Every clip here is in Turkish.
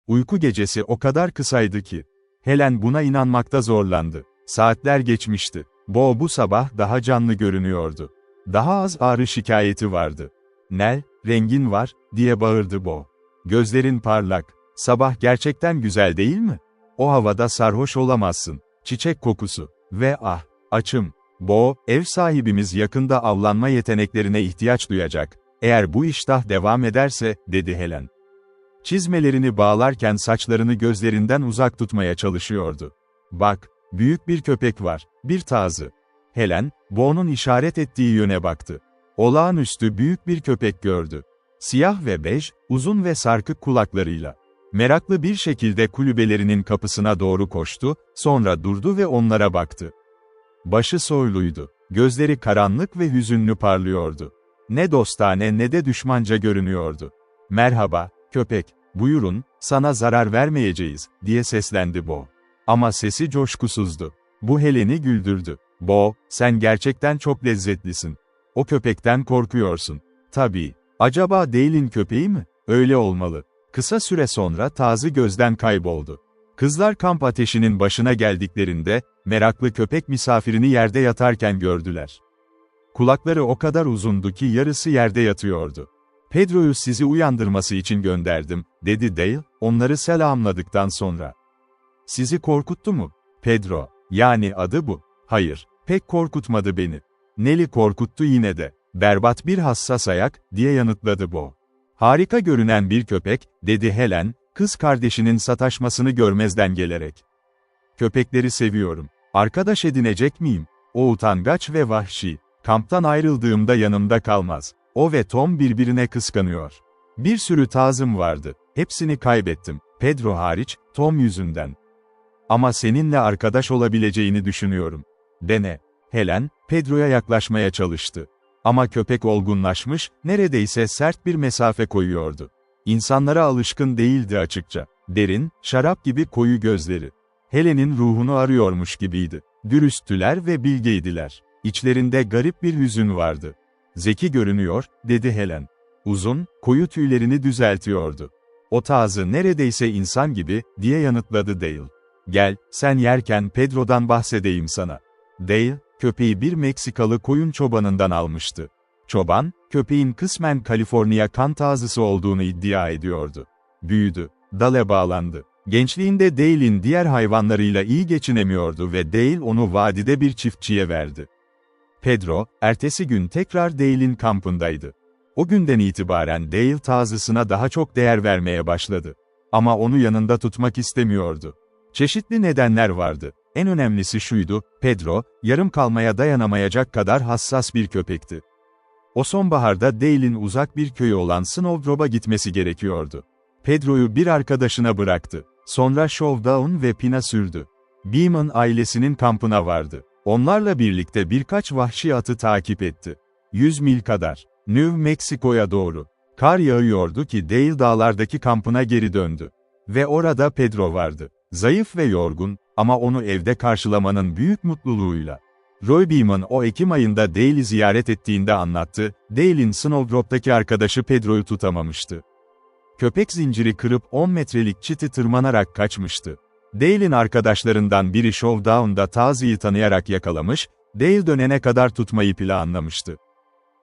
Uyku gecesi o kadar kısaydı ki. Helen buna inanmakta zorlandı. Saatler geçmişti. Bo bu sabah daha canlı görünüyordu. Daha az ağrı şikayeti vardı. "Nel, rengin var," diye bağırdı Bo. "Gözlerin parlak. Sabah gerçekten güzel değil mi? O havada sarhoş olamazsın. Çiçek kokusu. Ve açım. Bo, ev sahibimiz yakında avlanma yeteneklerine ihtiyaç duyacak. Eğer bu iştah devam ederse," dedi Helen. Çizmelerini bağlarken saçlarını gözlerinden uzak tutmaya çalışıyordu. "Bak, büyük bir köpek var, bir tazı." Helen, Bo'nun işaret ettiği yöne baktı. Olağanüstü büyük bir köpek gördü. Siyah ve bej, uzun ve sarkık kulaklarıyla. Meraklı bir şekilde kulübelerinin kapısına doğru koştu, sonra durdu ve onlara baktı. Başı soyluydu. Gözleri karanlık ve hüzünlü parlıyordu. Ne dostane ne de düşmanca görünüyordu. "Merhaba, köpek, buyurun, sana zarar vermeyeceğiz," diye seslendi Bo. Ama sesi coşkusuzdu. Bu Helen'i güldürdü. "Bo, sen gerçekten çok lezzetlisin. O köpekten korkuyorsun." "Tabii. Acaba Dale'in köpeği mi?" "Öyle olmalı." Kısa süre sonra tazı gözden kayboldu. Kızlar kamp ateşinin başına geldiklerinde, meraklı köpek misafirini yerde yatarken gördüler. Kulakları o kadar uzundu ki yarısı yerde yatıyordu. "Pedro'yu sizi uyandırması için gönderdim," dedi Dale, onları selamladıktan sonra. "Sizi korkuttu mu?" "Pedro, yani adı bu." "Hayır, pek korkutmadı beni." "Nell'i korkuttu yine de. Berbat bir hassas ayak," diye yanıtladı Bo. "Harika görünen bir köpek," dedi Helen, kız kardeşinin sataşmasını görmezden gelerek. "Köpekleri seviyorum. Arkadaş edinecek miyim? O utangaç ve vahşi. Kamptan ayrıldığımda yanımda kalmaz. O ve Tom birbirine kıskanıyor. Bir sürü tazım vardı. Hepsini kaybettim. Pedro hariç, Tom yüzünden. Ama seninle arkadaş olabileceğini düşünüyorum. Dene." Helen, Pedro'ya yaklaşmaya çalıştı. Ama köpek olgunlaşmış, neredeyse sert bir mesafe koyuyordu. İnsanlara alışkın değildi açıkça. Derin, şarap gibi koyu gözleri. Helen'in ruhunu arıyormuş gibiydi. Dürüsttüler ve bilgeydiler. İçlerinde garip bir hüzün vardı. "Zeki görünüyor," dedi Helen. Uzun, koyu tüylerini düzeltiyordu. "O tazı neredeyse insan gibi," diye yanıtladı Dale. "Gel, sen yerken Pedro'dan bahsedeyim sana." Dale, köpeği bir Meksikalı koyun çobanından almıştı. Çoban, köpeğin kısmen Kaliforniya kan tazısı olduğunu iddia ediyordu. Büyüdü, dale bağlandı. Gençliğinde Dale'in diğer hayvanlarıyla iyi geçinemiyordu ve Dale onu vadide bir çiftçiye verdi. Pedro, ertesi gün tekrar Dale'in kampındaydı. O günden itibaren Dale tazısına daha çok değer vermeye başladı. Ama onu yanında tutmak istemiyordu. Çeşitli nedenler vardı. En önemlisi şuydu, Pedro, yarım kalmaya dayanamayacak kadar hassas bir köpekti. O sonbaharda Dale'in uzak bir köyü olan Snowdrop'a gitmesi gerekiyordu. Pedro'yu bir arkadaşına bıraktı. Sonra Showdown ve Pina sürdü. Beeman ailesinin kampına vardı. Onlarla birlikte birkaç vahşi atı takip etti. 100 mil kadar. New Mexico'ya doğru. Kar yağıyordu ki Dale dağlardaki kampına geri döndü. Ve orada Pedro vardı. Zayıf ve yorgun, ama onu evde karşılamanın büyük mutluluğuyla. Roy Beeman o Ekim ayında Dale'i ziyaret ettiğinde anlattı, Dale'in Snowdrop'taki arkadaşı Pedro'yu tutamamıştı. Köpek zinciri kırıp 10 metrelik çiti tırmanarak kaçmıştı. Dale'in arkadaşlarından biri Showdown'da tazıyı tanıyarak yakalamış, Dale dönene kadar tutmayı planlamıştı.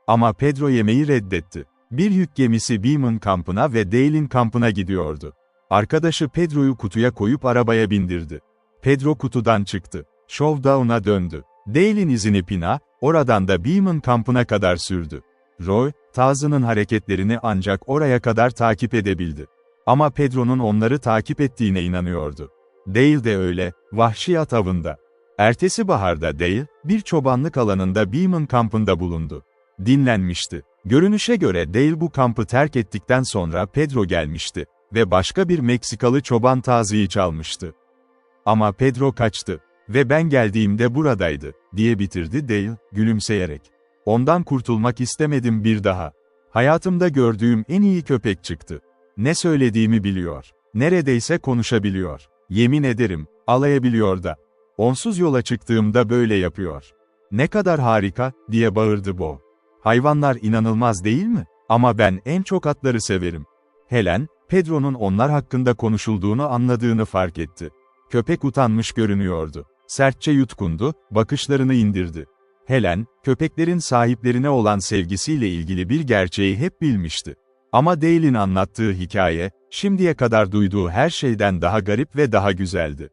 Ama Pedro yemeği reddetti. Bir yük gemisi Beeman kampına ve Dale'in kampına gidiyordu. Arkadaşı Pedro'yu kutuya koyup arabaya bindirdi. Pedro kutudan çıktı. Showdown'a döndü. Dale'in izini Pina, oradan da Beeman kampına kadar sürdü. Roy, tazının hareketlerini ancak oraya kadar takip edebildi. Ama Pedro'nun onları takip ettiğine inanıyordu. Dale de öyle, vahşi at avında. Ertesi baharda Dale, bir çobanlık alanında Beeman kampında bulundu. Dinlenmişti. Görünüşe göre Dale bu kampı terk ettikten sonra Pedro gelmişti ve başka bir Meksikalı çoban tazıyı çalmıştı. Ama Pedro kaçtı ve ben geldiğimde buradaydı, diye bitirdi Dale, gülümseyerek. Ondan kurtulmak istemedim bir daha. Hayatımda gördüğüm en iyi köpek çıktı. Ne söylediğimi biliyor. Neredeyse konuşabiliyor. Yemin ederim, alayabiliyor da. Onsuz yola çıktığımda böyle yapıyor. Ne kadar harika, diye bağırdı Bo. Hayvanlar inanılmaz değil mi? Ama ben en çok atları severim. Helen, Pedro'nun onlar hakkında konuşulduğunu anladığını fark etti. Köpek utanmış görünüyordu. Sertçe yutkundu, bakışlarını indirdi. Helen, köpeklerin sahiplerine olan sevgisiyle ilgili bir gerçeği hep bilmişti. Ama Dale'in anlattığı hikaye, şimdiye kadar duyduğu her şeyden daha garip ve daha güzeldi.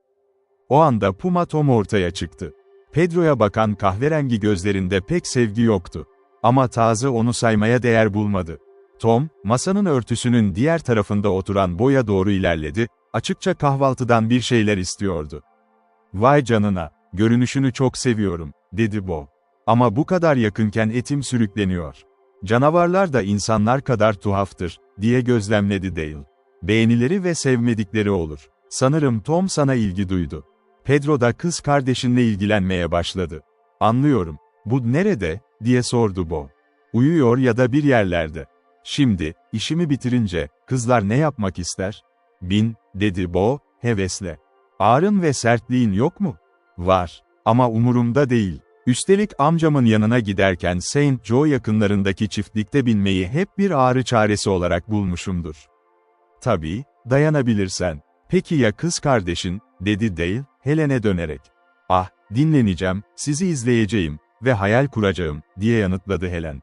O anda Puma Tom ortaya çıktı. Pedro'ya bakan kahverengi gözlerinde pek sevgi yoktu. Ama taze onu saymaya değer bulmadı. Tom, masanın örtüsünün diğer tarafında oturan Bo'ya doğru ilerledi, açıkça kahvaltıdan bir şeyler istiyordu. "Vay canına, görünüşünü çok seviyorum," dedi Bo. "Ama bu kadar yakınken etim sürükleniyor. Canavarlar da insanlar kadar tuhaftır," diye gözlemledi Dale. "Beğenileri ve sevmedikleri olur. Sanırım Tom sana ilgi duydu. Pedro da kız kardeşinle ilgilenmeye başladı." "Anlıyorum. Bu nerede?" diye sordu Bo. "Uyuyor ya da bir yerlerde. Şimdi, işimi bitirince, kızlar ne yapmak ister?" "Bin," dedi Bo, hevesle. "Ağrın ve sertliğin yok mu?" "Var. Ama umurumda değil. Üstelik amcamın yanına giderken Saint Joe yakınlarındaki çiftlikte binmeyi hep bir ağrı çaresi olarak bulmuşumdur." "Tabii, dayanabilirsen. Peki ya kız kardeşin?" dedi Dale, Helen'e dönerek. "Ah, dinleneceğim, sizi izleyeceğim ve hayal kuracağım," diye yanıtladı Helen.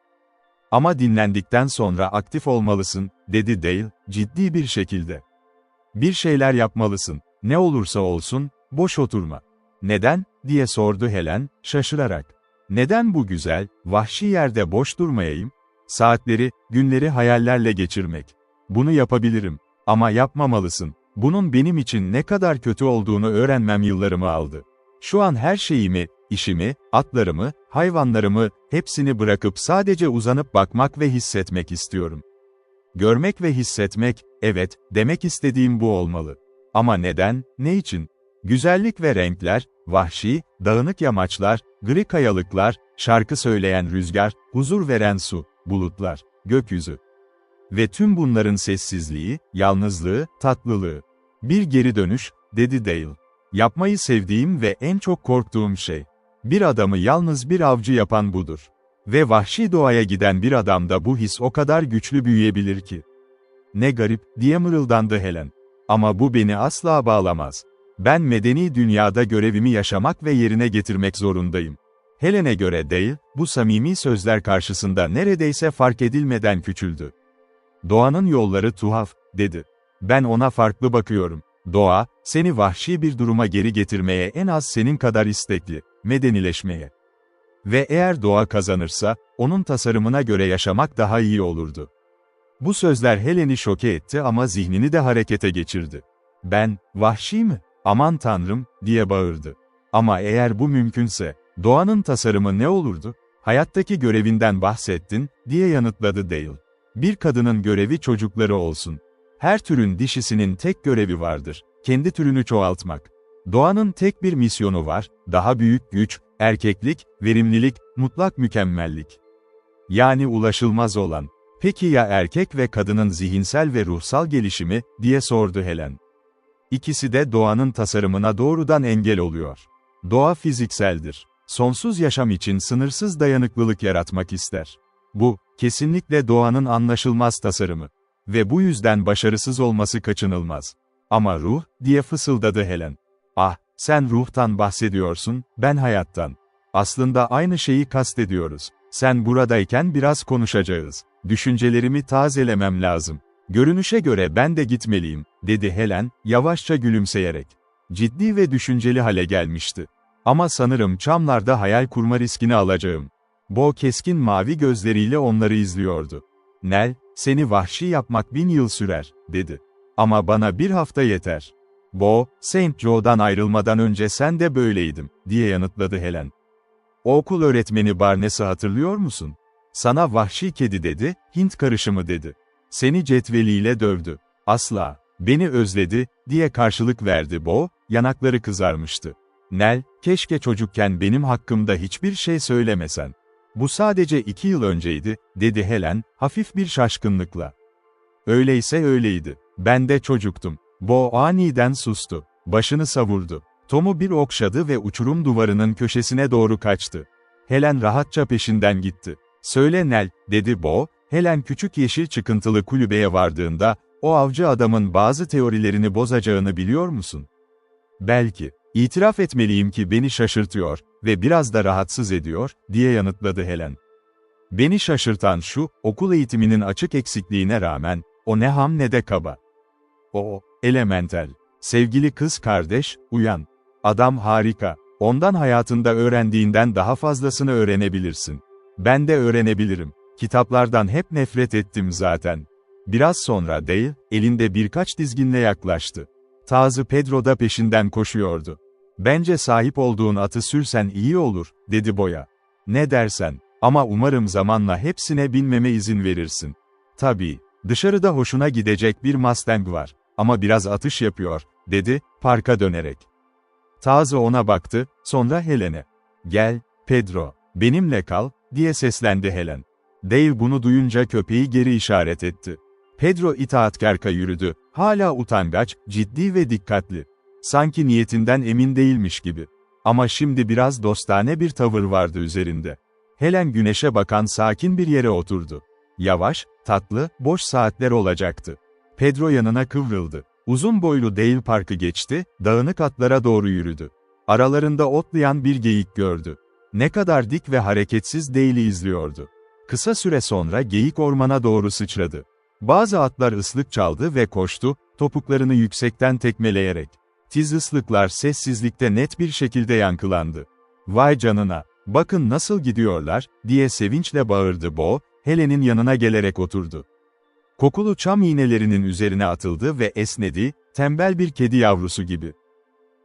"Ama dinlendikten sonra aktif olmalısın," dedi Dale, ciddi bir şekilde. "Bir şeyler yapmalısın, ne olursa olsun, boş oturma." "Neden?" diye sordu Helen, şaşırarak. "Neden bu güzel, vahşi yerde boş durmayayım? Saatleri, günleri hayallerle geçirmek. Bunu yapabilirim. Ama yapmamalısın. Bunun benim için ne kadar kötü olduğunu öğrenmem yıllarımı aldı. Şu an her şeyimi, işimi, atlarımı, hayvanlarımı, hepsini bırakıp sadece uzanıp bakmak ve hissetmek istiyorum." "Görmek ve hissetmek, evet, demek istediğim bu olmalı. Ama neden, ne için? Güzellik ve renkler, vahşi, dağınık yamaçlar, gri kayalıklar, şarkı söyleyen rüzgar, huzur veren su, bulutlar, gökyüzü. Ve tüm bunların sessizliği, yalnızlığı, tatlılığı. Bir geri dönüş," dedi Dale. "Yapmayı sevdiğim ve en çok korktuğum şey. Bir adamı yalnız bir avcı yapan budur. Ve vahşi doğaya giden bir adamda bu his o kadar güçlü büyüyebilir ki." "Ne garip," diye mırıldandı Helen. "Ama bu beni asla bağlamaz. Ben medeni dünyada görevimi yaşamak ve yerine getirmek zorundayım." Helen'e göre Dale, bu samimi sözler karşısında neredeyse fark edilmeden küçüldü. "Doğanın yolları tuhaf," dedi. "Ben ona farklı bakıyorum. Doğa, seni vahşi bir duruma geri getirmeye en az senin kadar istekli, medenileşmeye. Ve eğer doğa kazanırsa, onun tasarımına göre yaşamak daha iyi olurdu." Bu sözler Helen'i şoke etti ama zihnini de harekete geçirdi. "Ben, vahşi mi? Aman tanrım," diye bağırdı. "Ama eğer bu mümkünse, doğanın tasarımı ne olurdu? Hayattaki görevinden bahsettin," diye yanıtladı Dale. "Bir kadının görevi çocukları olsun. Her türün dişisinin tek görevi vardır, kendi türünü çoğaltmak. Doğanın tek bir misyonu var, daha büyük güç, erkeklik, verimlilik, mutlak mükemmellik. Yani ulaşılmaz olan. Peki ya erkek ve kadının zihinsel ve ruhsal gelişimi, diye sordu Helen. "İkisi de doğanın tasarımına doğrudan engel oluyor. Doğa fizikseldir. Sonsuz yaşam için sınırsız dayanıklılık yaratmak ister. Bu, kesinlikle doğanın anlaşılmaz tasarımı. Ve bu yüzden başarısız olması kaçınılmaz. Ama ruh," diye fısıldadı Helen. "Ah, sen ruhtan bahsediyorsun, ben hayattan. Aslında aynı şeyi kastediyoruz. Sen buradayken biraz konuşacağız. Düşüncelerimi tazelemem lazım. Görünüşe göre ben de gitmeliyim," dedi Helen, yavaşça gülümseyerek. Ciddi ve düşünceli hale gelmişti. "Ama sanırım çamlarda hayal kurma riskini alacağım." Bo keskin mavi gözleriyle onları izliyordu. "Nell, seni vahşi yapmak 1000 yıl sürer," dedi. "Ama bana bir hafta yeter." "Bo, Saint Joe'dan ayrılmadan önce sen de böyleydin," diye yanıtladı Helen. "O okul öğretmeni Barnes'ı hatırlıyor musun? Sana vahşi kedi dedi, Hint karışımı dedi. Seni cetveliyle dövdü. Asla, beni özledi," diye karşılık verdi Bo, yanakları kızarmıştı. "Nell, keşke çocukken benim hakkımda hiçbir şey söylemesen. Bu sadece 2 yıl önceydi," dedi Helen, hafif bir şaşkınlıkla. "Öyleyse öyleydi. Ben de çocuktum." Bo aniden sustu. Başını savurdu. Tom'u bir okşadı ve uçurum duvarının köşesine doğru kaçtı. Helen rahatça peşinden gitti. "Söyle Nell," dedi Bo, Helen küçük yeşil çıkıntılı kulübeye vardığında, O avcı adamın bazı teorilerini bozacağını biliyor musun? Belki. İtiraf etmeliyim ki beni şaşırtıyor ve biraz da rahatsız ediyor, diye yanıtladı Helen. Beni şaşırtan şu, okul eğitiminin açık eksikliğine rağmen, o ne ham ne de kaba. O, elemental. Sevgili kız kardeş, uyan. Adam harika. Ondan hayatında öğrendiğinden daha fazlasını öğrenebilirsin. Ben de öğrenebilirim. Kitaplardan hep nefret ettim zaten. Biraz sonra Dale, elinde birkaç dizginle yaklaştı. Tazı Pedro da peşinden koşuyordu. Bence sahip olduğun atı sürsen iyi olur, dedi Boya. Ne dersen, ama umarım zamanla hepsine binmeme izin verirsin. Tabii, dışarıda hoşuna gidecek bir Mustang var, ama biraz atış yapıyor, dedi, parka dönerek. Tazı ona baktı, sonra Helen'e. Gel, Pedro, benimle kal, diye seslendi Helen. Dale bunu duyunca köpeği geri işaret etti. Pedro itaatkarca yürüdü, hala utangaç, ciddi ve dikkatli. Sanki niyetinden emin değilmiş gibi. Ama şimdi biraz dostane bir tavır vardı üzerinde. Helen güneşe bakan sakin bir yere oturdu. Yavaş, tatlı, boş saatler olacaktı. Pedro yanına kıvrıldı. Uzun boylu Dale parkı geçti, dağınık atlara doğru yürüdü. Aralarında otlayan bir geyik gördü. Ne kadar dik ve hareketsiz Dale'i izliyordu. Kısa süre sonra geyik ormana doğru sıçradı. Bazı atlar ıslık çaldı ve koştu, topuklarını yüksekten tekmeleyerek. Tiz ıslıklar sessizlikte net bir şekilde yankılandı. Vay canına, bakın nasıl gidiyorlar, diye sevinçle bağırdı Bo, Helen'in yanına gelerek oturdu. Kokulu çam iğnelerinin üzerine atıldı ve esnedi, tembel bir kedi yavrusu gibi.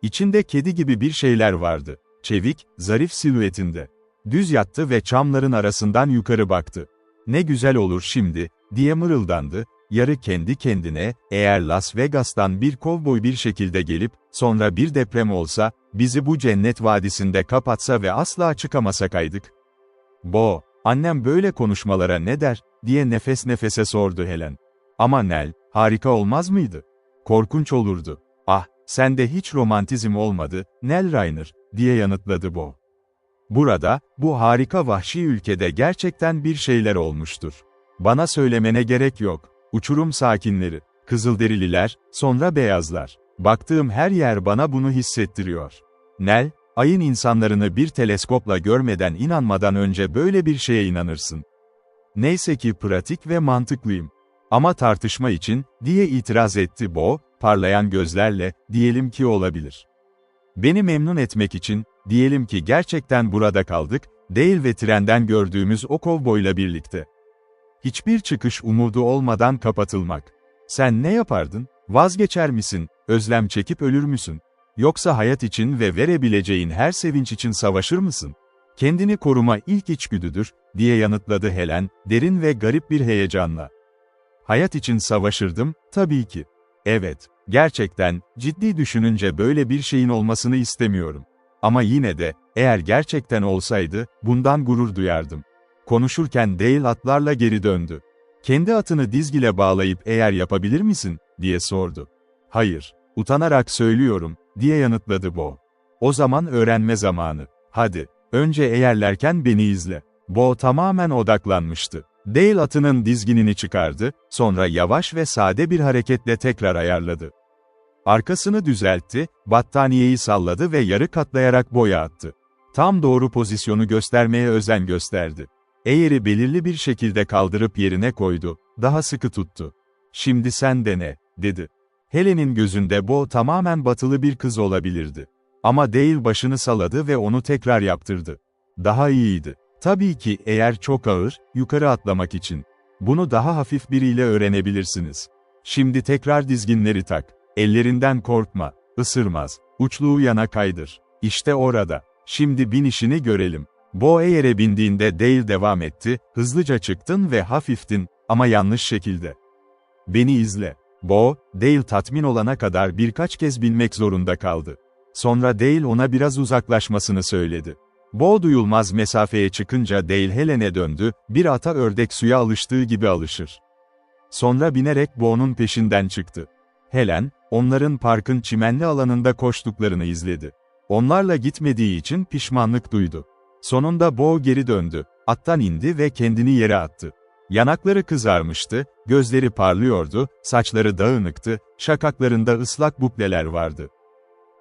İçinde kedi gibi bir şeyler vardı, çevik, zarif silüetinde. Düz yattı ve çamların arasından yukarı baktı. Ne güzel olur şimdi, diye mırıldandı, yarı kendi kendine, eğer Las Vegas'tan bir kovboy bir şekilde gelip, sonra bir deprem olsa, bizi bu cennet vadisinde kapatsa ve asla çıkamasak. Bo, annem böyle konuşmalara ne der, diye nefes nefese sordu Helen. Ama Nell, harika olmaz mıydı? Korkunç olurdu. Ah, sende hiç romantizm olmadı, Nell Rainer, diye yanıtladı Bo. Burada, bu harika vahşi ülkede gerçekten bir şeyler olmuştur. Bana söylemene gerek yok. Uçurum sakinleri, Kızılderililer, sonra beyazlar. Baktığım her yer bana bunu hissettiriyor. Nell, ayın insanlarını bir teleskopla görmeden inanmadan önce böyle bir şeye inanırsın. Neyse ki pratik ve mantıklıyım. Ama tartışma için, diye itiraz etti Bo, parlayan gözlerle, diyelim ki olabilir. Beni memnun etmek için, diyelim ki gerçekten burada kaldık, Dale ve trenden gördüğümüz o kovboyla birlikte. Hiçbir çıkış umudu olmadan kapatılmak. Sen ne yapardın? Vazgeçer misin? Özlem çekip ölür müsün? Yoksa hayat için ve verebileceğin her sevinç için savaşır mısın? Kendini koruma ilk içgüdüdür, diye yanıtladı Helen, derin ve garip bir heyecanla. Hayat için savaşırdım, tabii ki. Evet, gerçekten, ciddi düşününce böyle bir şeyin olmasını istemiyorum. Ama yine de, eğer gerçekten olsaydı, bundan gurur duyardım. Konuşurken Dale atlarla geri döndü. Kendi atını dizgile bağlayıp eğer yapabilir misin, diye sordu. Hayır, utanarak söylüyorum, diye yanıtladı Bo. O zaman öğrenme zamanı. Hadi, önce eğerlerken beni izle. Bo tamamen odaklanmıştı. Dale atının dizginini çıkardı, sonra yavaş ve sade bir hareketle tekrar ayarladı. Arkasını düzeltti, battaniyeyi salladı ve yarı katlayarak boya attı. Tam doğru pozisyonu göstermeye özen gösterdi. Eğeri belirli bir şekilde kaldırıp yerine koydu, daha sıkı tuttu. Şimdi sen dene, dedi. Helen'in gözünde Bo tamamen batılı bir kız olabilirdi. Ama Dale başını salladı ve onu tekrar yaptırdı. Daha iyiydi. Tabii ki eğer çok ağır, yukarı atlamak için. Bunu daha hafif biriyle öğrenebilirsiniz. Şimdi tekrar dizginleri tak. Ellerinden korkma, ısırmaz. Uçluğu yana kaydır. İşte orada. Şimdi bin işini görelim. Bo eğere bindiğinde Dale devam etti, hızlıca çıktın ve hafiftin, ama yanlış şekilde. Beni izle. Bo, Dale tatmin olana kadar birkaç kez binmek zorunda kaldı. Sonra Dale ona biraz uzaklaşmasını söyledi. Bo duyulmaz mesafeye çıkınca Dale Helen'e döndü, bir ata ördek suya alıştığı gibi alışır. Sonra binerek Bo'nun peşinden çıktı. Helen, onların parkın çimenli alanında koştuklarını izledi. Onlarla gitmediği için pişmanlık duydu. Sonunda Bo geri döndü, attan indi ve kendini yere attı. Yanakları kızarmıştı, gözleri parlıyordu, saçları dağınıktı, şakaklarında ıslak bukleler vardı.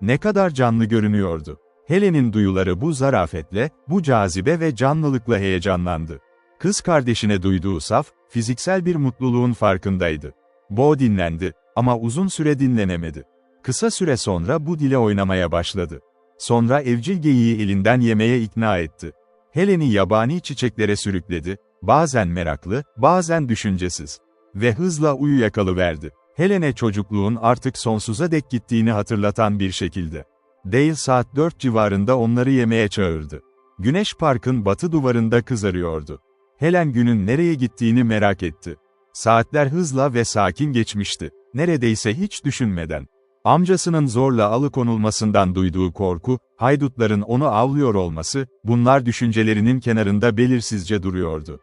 Ne kadar canlı görünüyordu. Helen'in duyuları bu zarafetle, bu cazibe ve canlılıkla heyecanlandı. Kız kardeşine duyduğu saf, fiziksel bir mutluluğun farkındaydı. Bo dinlendi ama uzun süre dinlenemedi. Kısa süre sonra bu dile oynamaya başladı. Sonra evcil geyiği elinden yemeye ikna etti. Helen'i yabani çiçeklere sürükledi, bazen meraklı, bazen düşüncesiz. Ve hızla uyuyakalıverdi. Helen'e çocukluğun artık sonsuza dek gittiğini hatırlatan bir şekilde. Dale saat 4 civarında onları yemeğe çağırdı. Güneş parkın batı duvarında kızarıyordu. Helen günün nereye gittiğini merak etti. Saatler hızla ve sakin geçmişti. Neredeyse hiç düşünmeden. Amcasının zorla alıkonulmasından duyduğu korku, haydutların onu avlıyor olması, bunlar düşüncelerinin kenarında belirsizce duruyordu.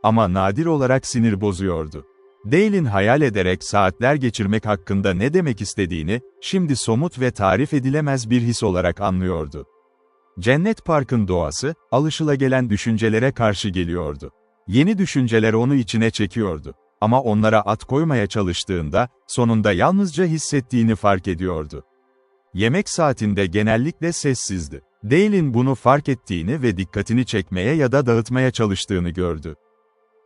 Ama nadir olarak sinir bozuyordu. Dale'in hayal ederek saatler geçirmek hakkında ne demek istediğini, şimdi somut ve tarif edilemez bir his olarak anlıyordu. Cennet Park'ın doğası, alışılagelen düşüncelere karşı geliyordu. Yeni düşünceler onu içine çekiyordu. Ama onlara at koymaya çalıştığında, sonunda yalnızca hissettiğini fark ediyordu. Yemek saatinde genellikle sessizdi. Dale'in bunu fark ettiğini ve dikkatini çekmeye ya da dağıtmaya çalıştığını gördü.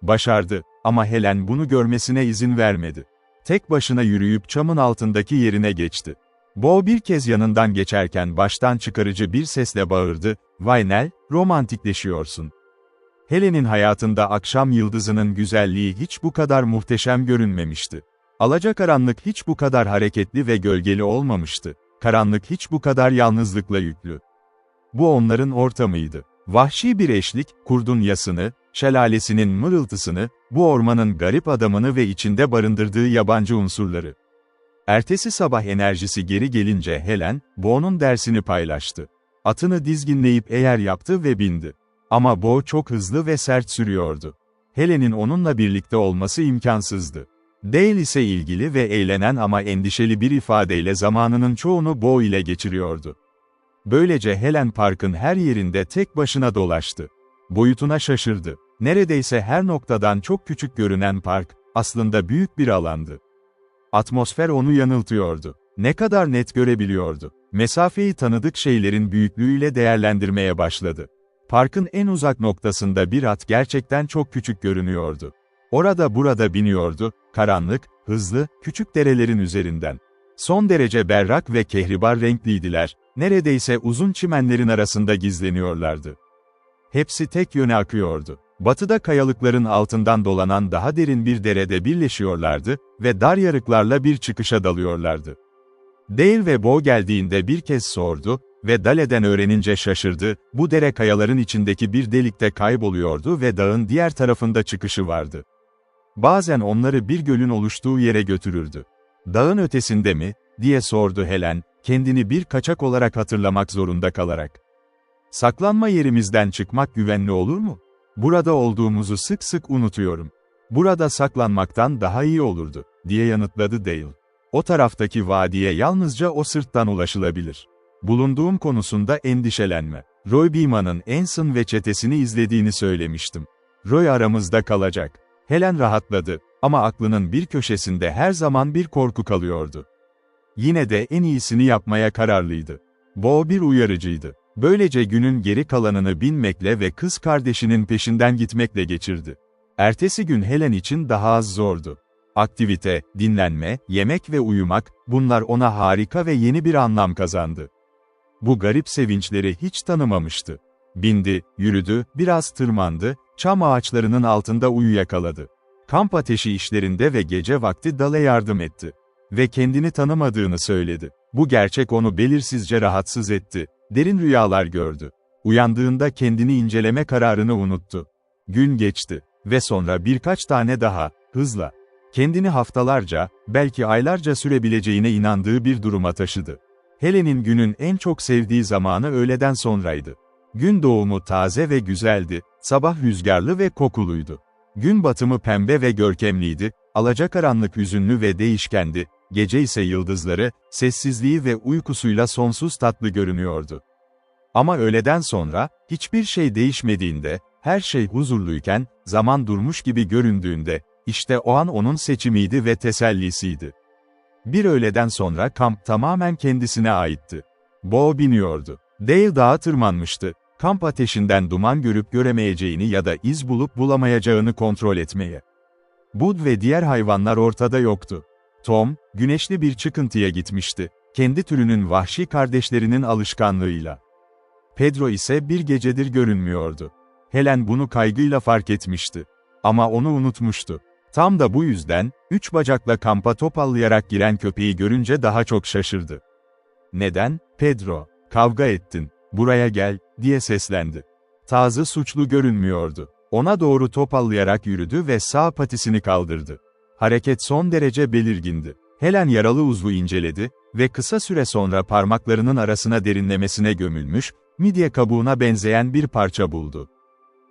Başardı, ama Helen bunu görmesine izin vermedi. Tek başına yürüyüp çamın altındaki yerine geçti. Bo bir kez yanından geçerken baştan çıkarıcı bir sesle bağırdı, "Vay Nell, romantikleşiyorsun." Helen'in hayatında akşam yıldızının güzelliği hiç bu kadar muhteşem görünmemişti. Alacakaranlık hiç bu kadar hareketli ve gölgeli olmamıştı. Karanlık hiç bu kadar yalnızlıkla yüklü. Bu onların ortamıydı. Vahşi bir eşlik, kurdun yasını, şelalesinin mırıltısını, bu ormanın garip adamını ve içinde barındırdığı yabancı unsurları. Ertesi sabah enerjisi geri gelince Helen, Bo'nun dersini paylaştı. Atını dizginleyip eğer yaptı ve bindi. Ama Bo çok hızlı ve sert sürüyordu. Helen'in onunla birlikte olması imkansızdı. Dale ise ilgili ve eğlenen ama endişeli bir ifadeyle zamanının çoğunu Bo ile geçiriyordu. Böylece Helen parkın her yerinde tek başına dolaştı. Boyutuna şaşırdı. Neredeyse her noktadan çok küçük görünen park, aslında büyük bir alandı. Atmosfer onu yanıltıyordu. Ne kadar net görebiliyordu. Mesafeyi tanıdık şeylerin büyüklüğüyle değerlendirmeye başladı. Parkın en uzak noktasında bir at gerçekten çok küçük görünüyordu. Orada burada biniyordu, karanlık, hızlı, küçük derelerin üzerinden. Son derece berrak ve kehribar renkliydiler, neredeyse uzun çimenlerin arasında gizleniyorlardı. Hepsi tek yöne akıyordu. Batıda kayalıkların altından dolanan daha derin bir derede birleşiyorlardı ve dar yarıklarla bir çıkışa dalıyorlardı. Dale ve Bo geldiğinde bir kez sordu ve Dale'den öğrenince şaşırdı, bu dere kayaların içindeki bir delikte kayboluyordu ve dağın diğer tarafında çıkışı vardı. Bazen onları bir gölün oluştuğu yere götürürdü. "Dağın ötesinde mi?" diye sordu Helen, kendini bir kaçak olarak hatırlamak zorunda kalarak. "Saklanma yerimizden çıkmak güvenli olur mu? Burada olduğumuzu sık sık unutuyorum. Burada saklanmaktan daha iyi olurdu," diye yanıtladı Dale. "O taraftaki vadiye yalnızca o sırttan ulaşılabilir. Bulunduğum konusunda endişelenme. Roy Beeman'ın Anson ve çetesini izlediğini söylemiştim. Roy aramızda kalacak." Helen rahatladı ama aklının bir köşesinde her zaman bir korku kalıyordu. Yine de en iyisini yapmaya kararlıydı. Bo bir uyarıcıydı. Böylece günün geri kalanını binmekle ve kız kardeşinin peşinden gitmekle geçirdi. Ertesi gün Helen için daha az zordu. Aktivite, dinlenme, yemek ve uyumak, bunlar ona harika ve yeni bir anlam kazandı. Bu garip sevinçleri hiç tanımamıştı. Bindi, yürüdü, biraz tırmandı, çam ağaçlarının altında uyuyakaladı. Kamp ateşi işlerinde ve gece vakti Dale yardım etti. Ve kendini tanımadığını söyledi. Bu gerçek onu belirsizce rahatsız etti. Derin rüyalar gördü. Uyandığında kendini inceleme kararını unuttu. Gün geçti. Ve sonra birkaç tane daha, hızla. Kendini haftalarca, belki aylarca sürebileceğine inandığı bir duruma taşıdı. Helen'in günün en çok sevdiği zamanı öğleden sonraydı. Gün doğumu taze ve güzeldi, sabah rüzgarlı ve kokuluydu. Gün batımı pembe ve görkemliydi, alacakaranlık hüzünlü ve değişkendi, gece ise yıldızları, sessizliği ve uykusuyla sonsuz tatlı görünüyordu. Ama öğleden sonra, hiçbir şey değişmediğinde, Her şey huzurluyken, zaman durmuş gibi göründüğünde, işte o an onun seçimiydi ve tesellisiydi. Bir öğleden sonra kamp tamamen kendisine aitti. Bo biniyordu. Dale dağa tırmanmıştı. Kamp ateşinden duman görüp göremeyeceğini ya da iz bulup bulamayacağını kontrol etmeye. Bud ve diğer hayvanlar ortada yoktu. Tom, güneşli bir çıkıntıya gitmişti. Kendi türünün vahşi kardeşlerinin alışkanlığıyla. Pedro ise bir gecedir görünmüyordu. Helen bunu kaygıyla fark etmişti. Ama onu unutmuştu. Tam da bu yüzden, 3 bacakla kampa topallayarak giren köpeği görünce daha çok şaşırdı. "Neden, Pedro? Kavga ettin. Buraya gel," diye seslendi. Tazı suçlu görünmüyordu. Ona doğru topallayarak yürüdü ve sağ patisini kaldırdı. Hareket son derece belirgindi. Helen yaralı uzvu inceledi ve kısa süre sonra parmaklarının arasına derinlemesine gömülmüş, midye kabuğuna benzeyen bir parça buldu.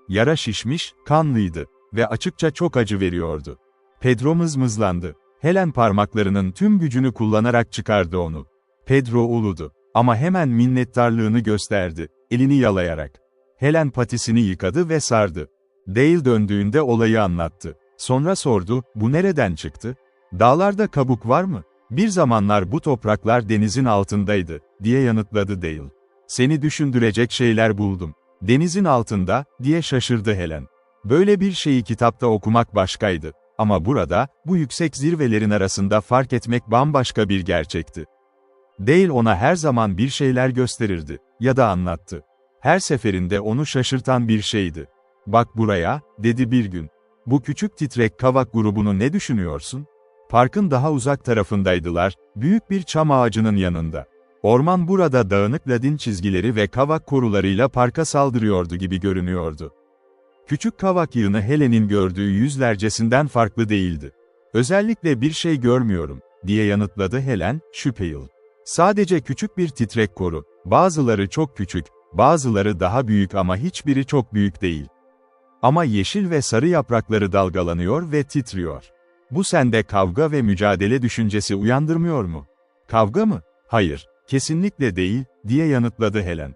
Yara şişmiş, kanlıydı ve açıkça çok acı veriyordu. Pedro mızmızlandı. Helen parmaklarının tüm gücünü kullanarak çıkardı onu. Pedro uludu. Ama hemen minnettarlığını gösterdi, elini yalayarak. Helen patisini yıkadı ve sardı. Dale döndüğünde olayı anlattı. Sonra sordu, "Bu nereden çıktı? Dağlarda kabuk var mı?" "Bir zamanlar bu topraklar denizin altındaydı," diye yanıtladı Dale. "Seni düşündürecek şeyler buldum." "Denizin altında," diye şaşırdı Helen. Böyle bir şeyi kitapta okumak başkaydı. Ama burada, bu yüksek zirvelerin arasında fark etmek bambaşka bir gerçekti. Dale ona her zaman bir şeyler gösterirdi ya da anlattı. Her seferinde onu şaşırtan bir şeydi. "Bak buraya," dedi bir gün. "Bu küçük titrek kavak grubunu ne düşünüyorsun?" Parkın daha uzak tarafındaydılar, büyük bir çam ağacının yanında. Orman burada dağınık ladin çizgileri ve kavak korularıyla parka saldırıyordu gibi görünüyordu. Küçük kavak yığını Helen'in gördüğü yüzlercesinden farklı değildi. "Özellikle bir şey görmüyorum," diye yanıtladı Helen, şüpheli. "Sadece küçük bir titrek koru. Bazıları çok küçük, bazıları daha büyük ama hiçbiri çok büyük değil. Ama yeşil ve sarı yaprakları dalgalanıyor ve titriyor. Bu sende kavga ve mücadele düşüncesi uyandırmıyor mu?" "Kavga mı? Hayır, kesinlikle değil," diye yanıtladı Helen.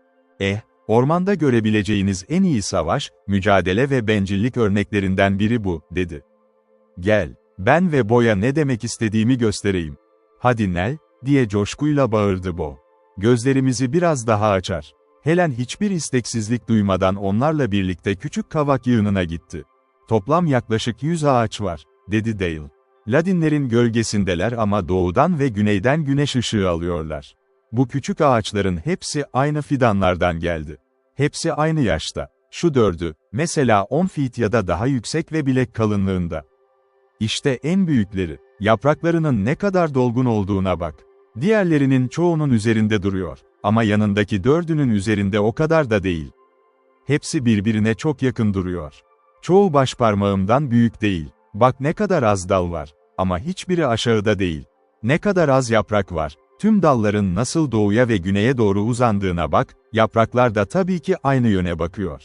Ormanda görebileceğiniz en iyi savaş, mücadele ve bencillik örneklerinden biri bu," dedi. "Gel, ben ve Bo'ya ne demek istediğimi göstereyim." "Hadi Nell," diye coşkuyla bağırdı Bo. "Gözlerimizi biraz daha açar." Helen hiçbir isteksizlik duymadan onlarla birlikte küçük kavak yığınına gitti. "Toplam yaklaşık 100 ağaç var," dedi Dale. "Ladinlerin gölgesindeler ama doğudan ve güneyden güneş ışığı alıyorlar. Bu küçük ağaçların hepsi aynı fidanlardan geldi. Hepsi aynı yaşta. Şu 4'ü, mesela 10 feet ya da daha yüksek ve bilek kalınlığında. İşte en büyükleri. Yapraklarının ne kadar dolgun olduğuna bak. Diğerlerinin çoğunun üzerinde duruyor. Ama yanındaki 4'ünün üzerinde o kadar da değil. Hepsi birbirine çok yakın duruyor. Çoğu başparmağımdan büyük değil. Bak ne kadar az dal var. Ama hiçbiri aşağıda değil. Ne kadar az yaprak var. Tüm dalların nasıl doğuya ve güneye doğru uzandığına bak, yapraklar da tabii ki aynı yöne bakıyor.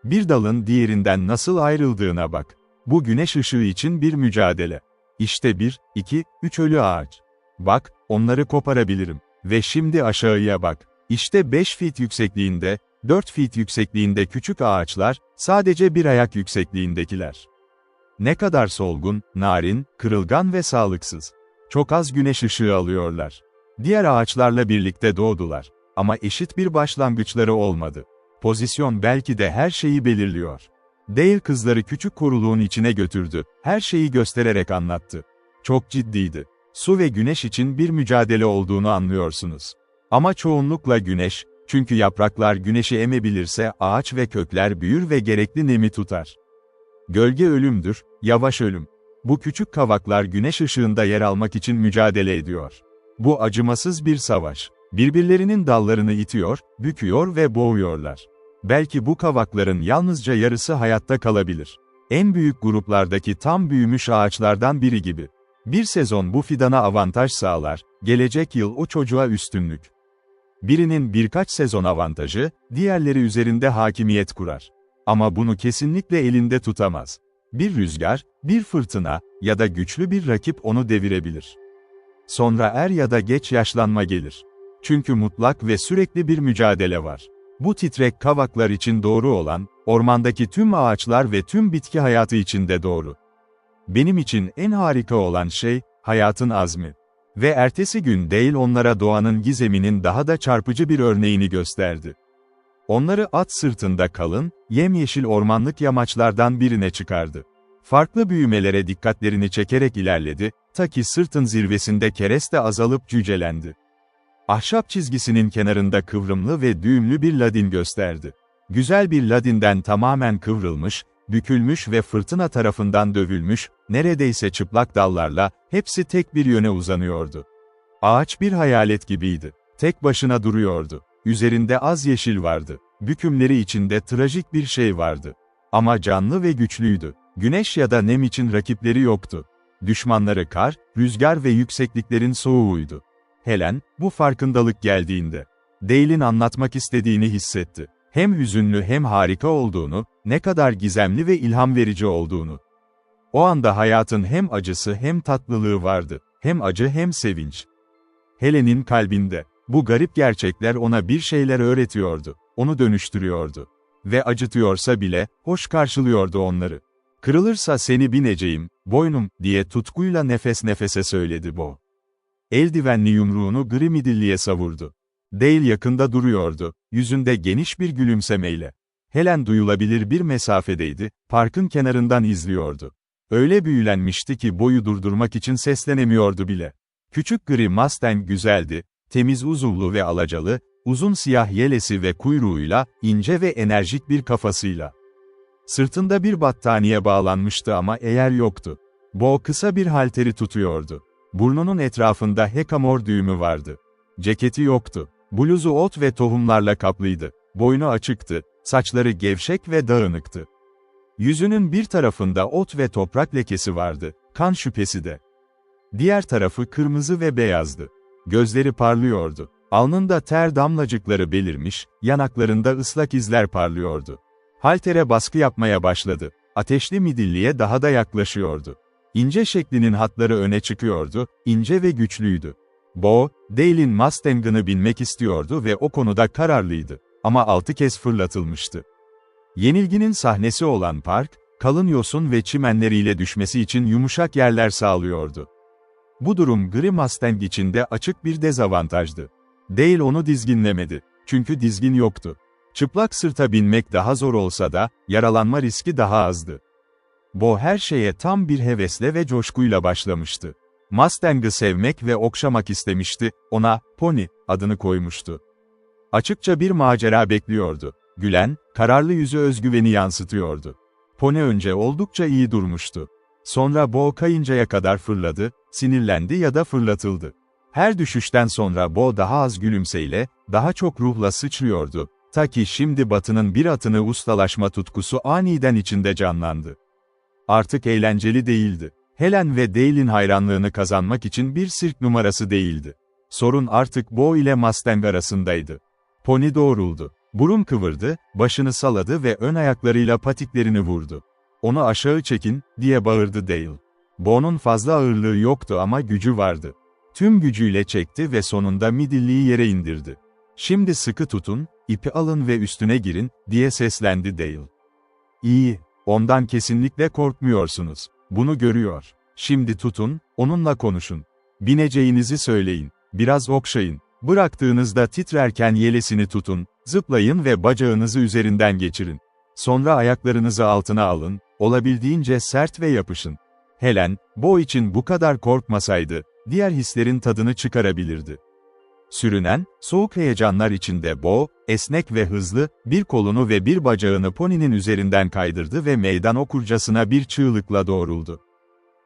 Bir dalın diğerinden nasıl ayrıldığına bak. Bu güneş ışığı için bir mücadele. İşte 1, 2, 3 ölü ağaç. Bak, onları koparabilirim. Ve şimdi aşağıya bak. İşte 5 feet yüksekliğinde, 4 feet yüksekliğinde küçük ağaçlar, sadece bir ayak yüksekliğindekiler. Ne kadar solgun, narin, kırılgan ve sağlıksız. Çok az güneş ışığı alıyorlar. Diğer ağaçlarla birlikte doğdular. Ama eşit bir başlangıçları olmadı. Pozisyon belki de her şeyi belirliyor. Dale kızları küçük koruluğun içine götürdü, her şeyi göstererek anlattı. Çok ciddiydi. Su ve güneş için bir mücadele olduğunu anlıyorsunuz. Ama çoğunlukla güneş, çünkü yapraklar güneşi emebilirse ağaç ve kökler büyür ve gerekli nemi tutar. Gölge ölümdür, yavaş ölüm. Bu küçük kavaklar güneş ışığında yer almak için mücadele ediyor. Bu acımasız bir savaş. Birbirlerinin dallarını itiyor, büküyor ve boğuyorlar. Belki bu kavakların yalnızca yarısı hayatta kalabilir. En büyük gruplardaki tam büyümüş ağaçlardan biri gibi. Bir sezon bu fidana avantaj sağlar, gelecek yıl o çocuğa üstünlük. Birinin birkaç sezon avantajı, diğerleri üzerinde hakimiyet kurar. Ama bunu kesinlikle elinde tutamaz. Bir rüzgar, bir fırtına ya da güçlü bir rakip onu devirebilir. Sonra er ya da geç yaşlanma gelir. Çünkü mutlak ve sürekli bir mücadele var. Bu titrek kavaklar için doğru olan, Ormandaki tüm ağaçlar ve tüm bitki hayatı içinde doğru. Benim için en harika olan şey, hayatın azmi. Ve ertesi gün Dale onlara doğanın gizeminin daha da çarpıcı bir örneğini gösterdi. Onları at sırtında kalın, yemyeşil ormanlık yamaçlardan birine çıkardı. Farklı büyümelere dikkatlerini çekerek ilerledi, ta ki sırtın zirvesinde kereste azalıp cücelendi. Ahşap çizgisinin kenarında kıvrımlı ve düğümlü bir ladin gösterdi. Güzel bir ladinden tamamen kıvrılmış, bükülmüş ve fırtına tarafından dövülmüş, neredeyse çıplak dallarla, hepsi tek bir yöne uzanıyordu. Ağaç bir hayalet gibiydi. Tek başına duruyordu. Üzerinde az yeşil vardı. Bükümleri içinde trajik bir şey vardı. Ama canlı ve güçlüydü. Güneş ya da nem için rakipleri yoktu. Düşmanları kar, rüzgar ve yüksekliklerin soğuğuydu. Helen, bu farkındalık geldiğinde, Dale'in anlatmak istediğini hissetti. Hem hüzünlü hem harika olduğunu, ne kadar gizemli ve ilham verici olduğunu. O anda hayatın hem acısı hem tatlılığı vardı, hem acı hem sevinç. Helen'in kalbinde, bu garip gerçekler ona bir şeyler öğretiyordu, onu dönüştürüyordu. Ve acıtıyorsa bile, hoş karşılıyordu onları. Kırılırsa seni bineceğim, boynum, diye tutkuyla nefes nefese söyledi Bo. Eldivenli yumruğunu Grimidilli'ye savurdu. Dale yakında duruyordu, yüzünde geniş bir gülümsemeyle. Helen duyulabilir bir mesafedeydi, parkın kenarından izliyordu. Öyle büyülenmişti ki boyu durdurmak için seslenemiyordu bile. Küçük gri Mustang güzeldi, temiz uzuvlu ve alacalı, uzun siyah yelesi ve kuyruğuyla, ince ve enerjik bir kafasıyla. Sırtında bir battaniye bağlanmıştı ama eğer yoktu. Bo kısa bir halteri tutuyordu. Burnunun etrafında hekamor düğümü vardı. Ceketi yoktu. Bluzu ot ve tohumlarla kaplıydı. Boynu açıktı, saçları gevşek ve dağınıktı. Yüzünün bir tarafında ot ve toprak lekesi vardı, kan şüphesi de. Diğer tarafı kırmızı ve beyazdı. Gözleri parlıyordu. Alnında ter damlacıkları belirmiş, yanaklarında ıslak izler parlıyordu. Haltere baskı yapmaya başladı. Ateşli midilliye daha da yaklaşıyordu. İnce şeklinin hatları öne çıkıyordu, ince ve güçlüydü. Bo, Dale'in Mustang'ını binmek istiyordu ve o konuda kararlıydı. Ama 6 kez fırlatılmıştı. Yenilginin sahnesi olan park, kalın yosun ve çimenleriyle düşmesi için yumuşak yerler sağlıyordu. Bu durum Gri Mustang için de açık bir dezavantajdı. Dale onu dizginlemedi. Çünkü dizgin yoktu. Çıplak sırta binmek daha zor olsa da, yaralanma riski daha azdı. Bo her şeye tam bir hevesle ve coşkuyla başlamıştı. Mustang'ı sevmek ve okşamak istemişti, ona, Pony, adını koymuştu. Açıkça bir macera bekliyordu. Gülen, kararlı yüzü özgüveni yansıtıyordu. Pony önce oldukça iyi durmuştu. Sonra Bo kayıncaya kadar fırladı, sinirlendi ya da fırlatıldı. Her düşüşten sonra Bo daha az gülümseyle, daha çok ruhla sıçrıyordu. Ta ki şimdi Batı'nın bir atını ustalaşma tutkusu aniden içinde canlandı. Artık eğlenceli değildi. Helen ve Dale'in hayranlığını kazanmak için bir sirk numarası değildi. Sorun artık Bo ile Mustang arasındaydı. Pony doğruldu. Burun kıvırdı, başını salladı ve ön ayaklarıyla patiklerini vurdu. "Onu aşağı çekin," diye bağırdı Dale. Bo'nun fazla ağırlığı yoktu ama gücü vardı. Tüm gücüyle çekti ve sonunda midilliyi yere indirdi. "Şimdi sıkı tutun, ipi alın ve üstüne girin," diye seslendi Dale. "İyi, ondan kesinlikle korkmuyorsunuz. Bunu görüyor. Şimdi tutun, onunla konuşun. Bineceğinizi söyleyin, biraz okşayın. Bıraktığınızda titrerken yelesini tutun, zıplayın ve bacağınızı üzerinden geçirin. Sonra ayaklarınızı altına alın, olabildiğince sert ve yapışın." Helen, Bo için bu kadar korkmasaydı, diğer hislerin tadını çıkarabilirdi. Sürünen, soğuk heyecanlar içinde Bo, esnek ve hızlı, bir kolunu ve bir bacağını Pony'nin üzerinden kaydırdı ve meydan okurcasına bir çığlıkla doğruldu.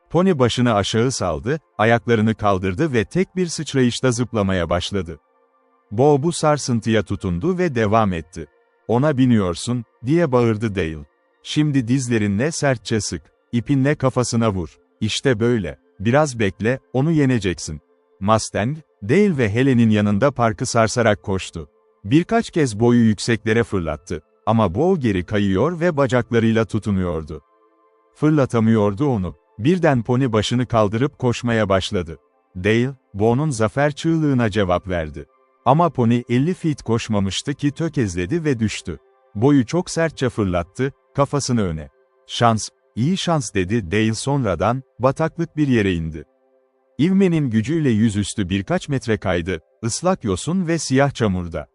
Pony başını aşağı saldı, ayaklarını kaldırdı ve tek bir sıçrayışta zıplamaya başladı. Bo bu sarsıntıya tutundu ve devam etti. "Ona biniyorsun," diye bağırdı Dale. "Şimdi dizlerinle sertçe sık, ipinle kafasına vur. İşte böyle. Biraz bekle, onu yeneceksin." Mustang, Dale ve Helen'in yanında parkı sarsarak koştu. Birkaç kez boyu yükseklere fırlattı. Ama Bo geri kayıyor ve bacaklarıyla tutunuyordu. Fırlatamıyordu onu. Birden Pony başını kaldırıp koşmaya başladı. Dale, Bo'nun zafer çığlığına cevap verdi. Ama Pony 50 feet koşmamıştı ki tökezledi ve düştü. Boyu çok sertçe fırlattı, kafasını öne. "Şans, iyi şans," dedi Dale sonradan, bataklık bir yere indi. İvmenin gücüyle yüzüstü birkaç metre kaydı, ıslak yosun ve siyah çamurda.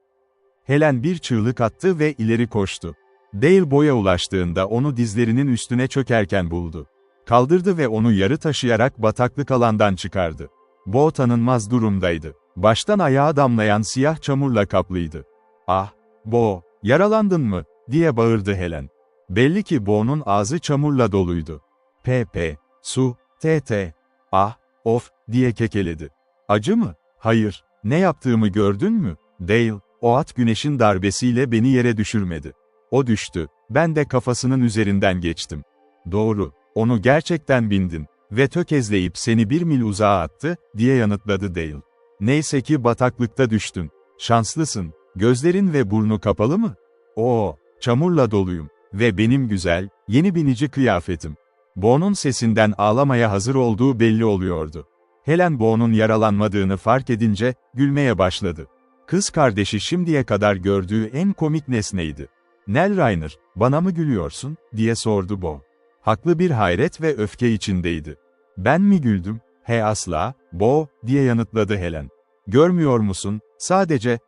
Helen bir çığlık attı ve ileri koştu. Dale boya ulaştığında onu dizlerinin üstüne çökerken buldu. Kaldırdı ve onu yarı taşıyarak bataklık alandan çıkardı. Bo tanınmaz durumdaydı. Baştan ayağa damlayan siyah çamurla kaplıydı. "Ah, Bo, yaralandın mı?" diye bağırdı Helen. Belli ki Bo'nun ağzı çamurla doluydu. "P, su, t, ah, of," diye kekeledi. "Acı mı?" "Hayır, ne yaptığımı gördün mü?" "Dale, o at güneşin darbesiyle beni yere düşürmedi. O düştü, ben de kafasının üzerinden geçtim." "Doğru, onu gerçekten bindin ve tökezleyip seni 1 mil uzağa attı," diye yanıtladı Dale. "Neyse ki bataklıkta düştün. Şanslısın. Gözlerin ve burnu kapalı mı?" "Oo, çamurla doluyum ve benim güzel, yeni binici kıyafetim." Bo'nun sesinden ağlamaya hazır olduğu belli oluyordu. Helen Bo'nun yaralanmadığını fark edince, gülmeye başladı. Kız kardeşi şimdiye kadar gördüğü en komik nesneydi. "Nell Rainer, bana mı gülüyorsun?" diye sordu Bo. Haklı bir hayret ve öfke içindeydi. "Ben mi güldüm?" "He asla, Bo," diye yanıtladı Helen. "Görmüyor musun? Sadece.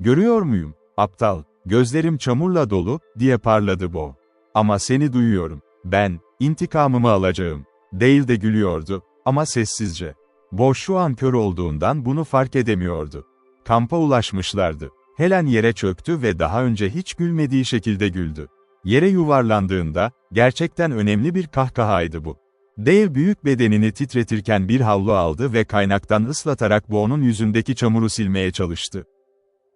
"Görüyor muyum? Aptal, gözlerim çamurla dolu," diye parladı Bo. "Ama seni duyuyorum. Ben, intikamımı alacağım." Dale de gülüyordu, ama sessizce. Bo şu an kör olduğundan bunu fark edemiyordu. Kampa ulaşmışlardı. Helen yere çöktü ve daha önce hiç gülmediği şekilde güldü. Yere yuvarlandığında, gerçekten önemli bir kahkahaydı bu. Dale büyük bedenini titretirken bir havlu aldı ve kaynaktan ıslatarak Bo'nun yüzündeki çamuru silmeye çalıştı.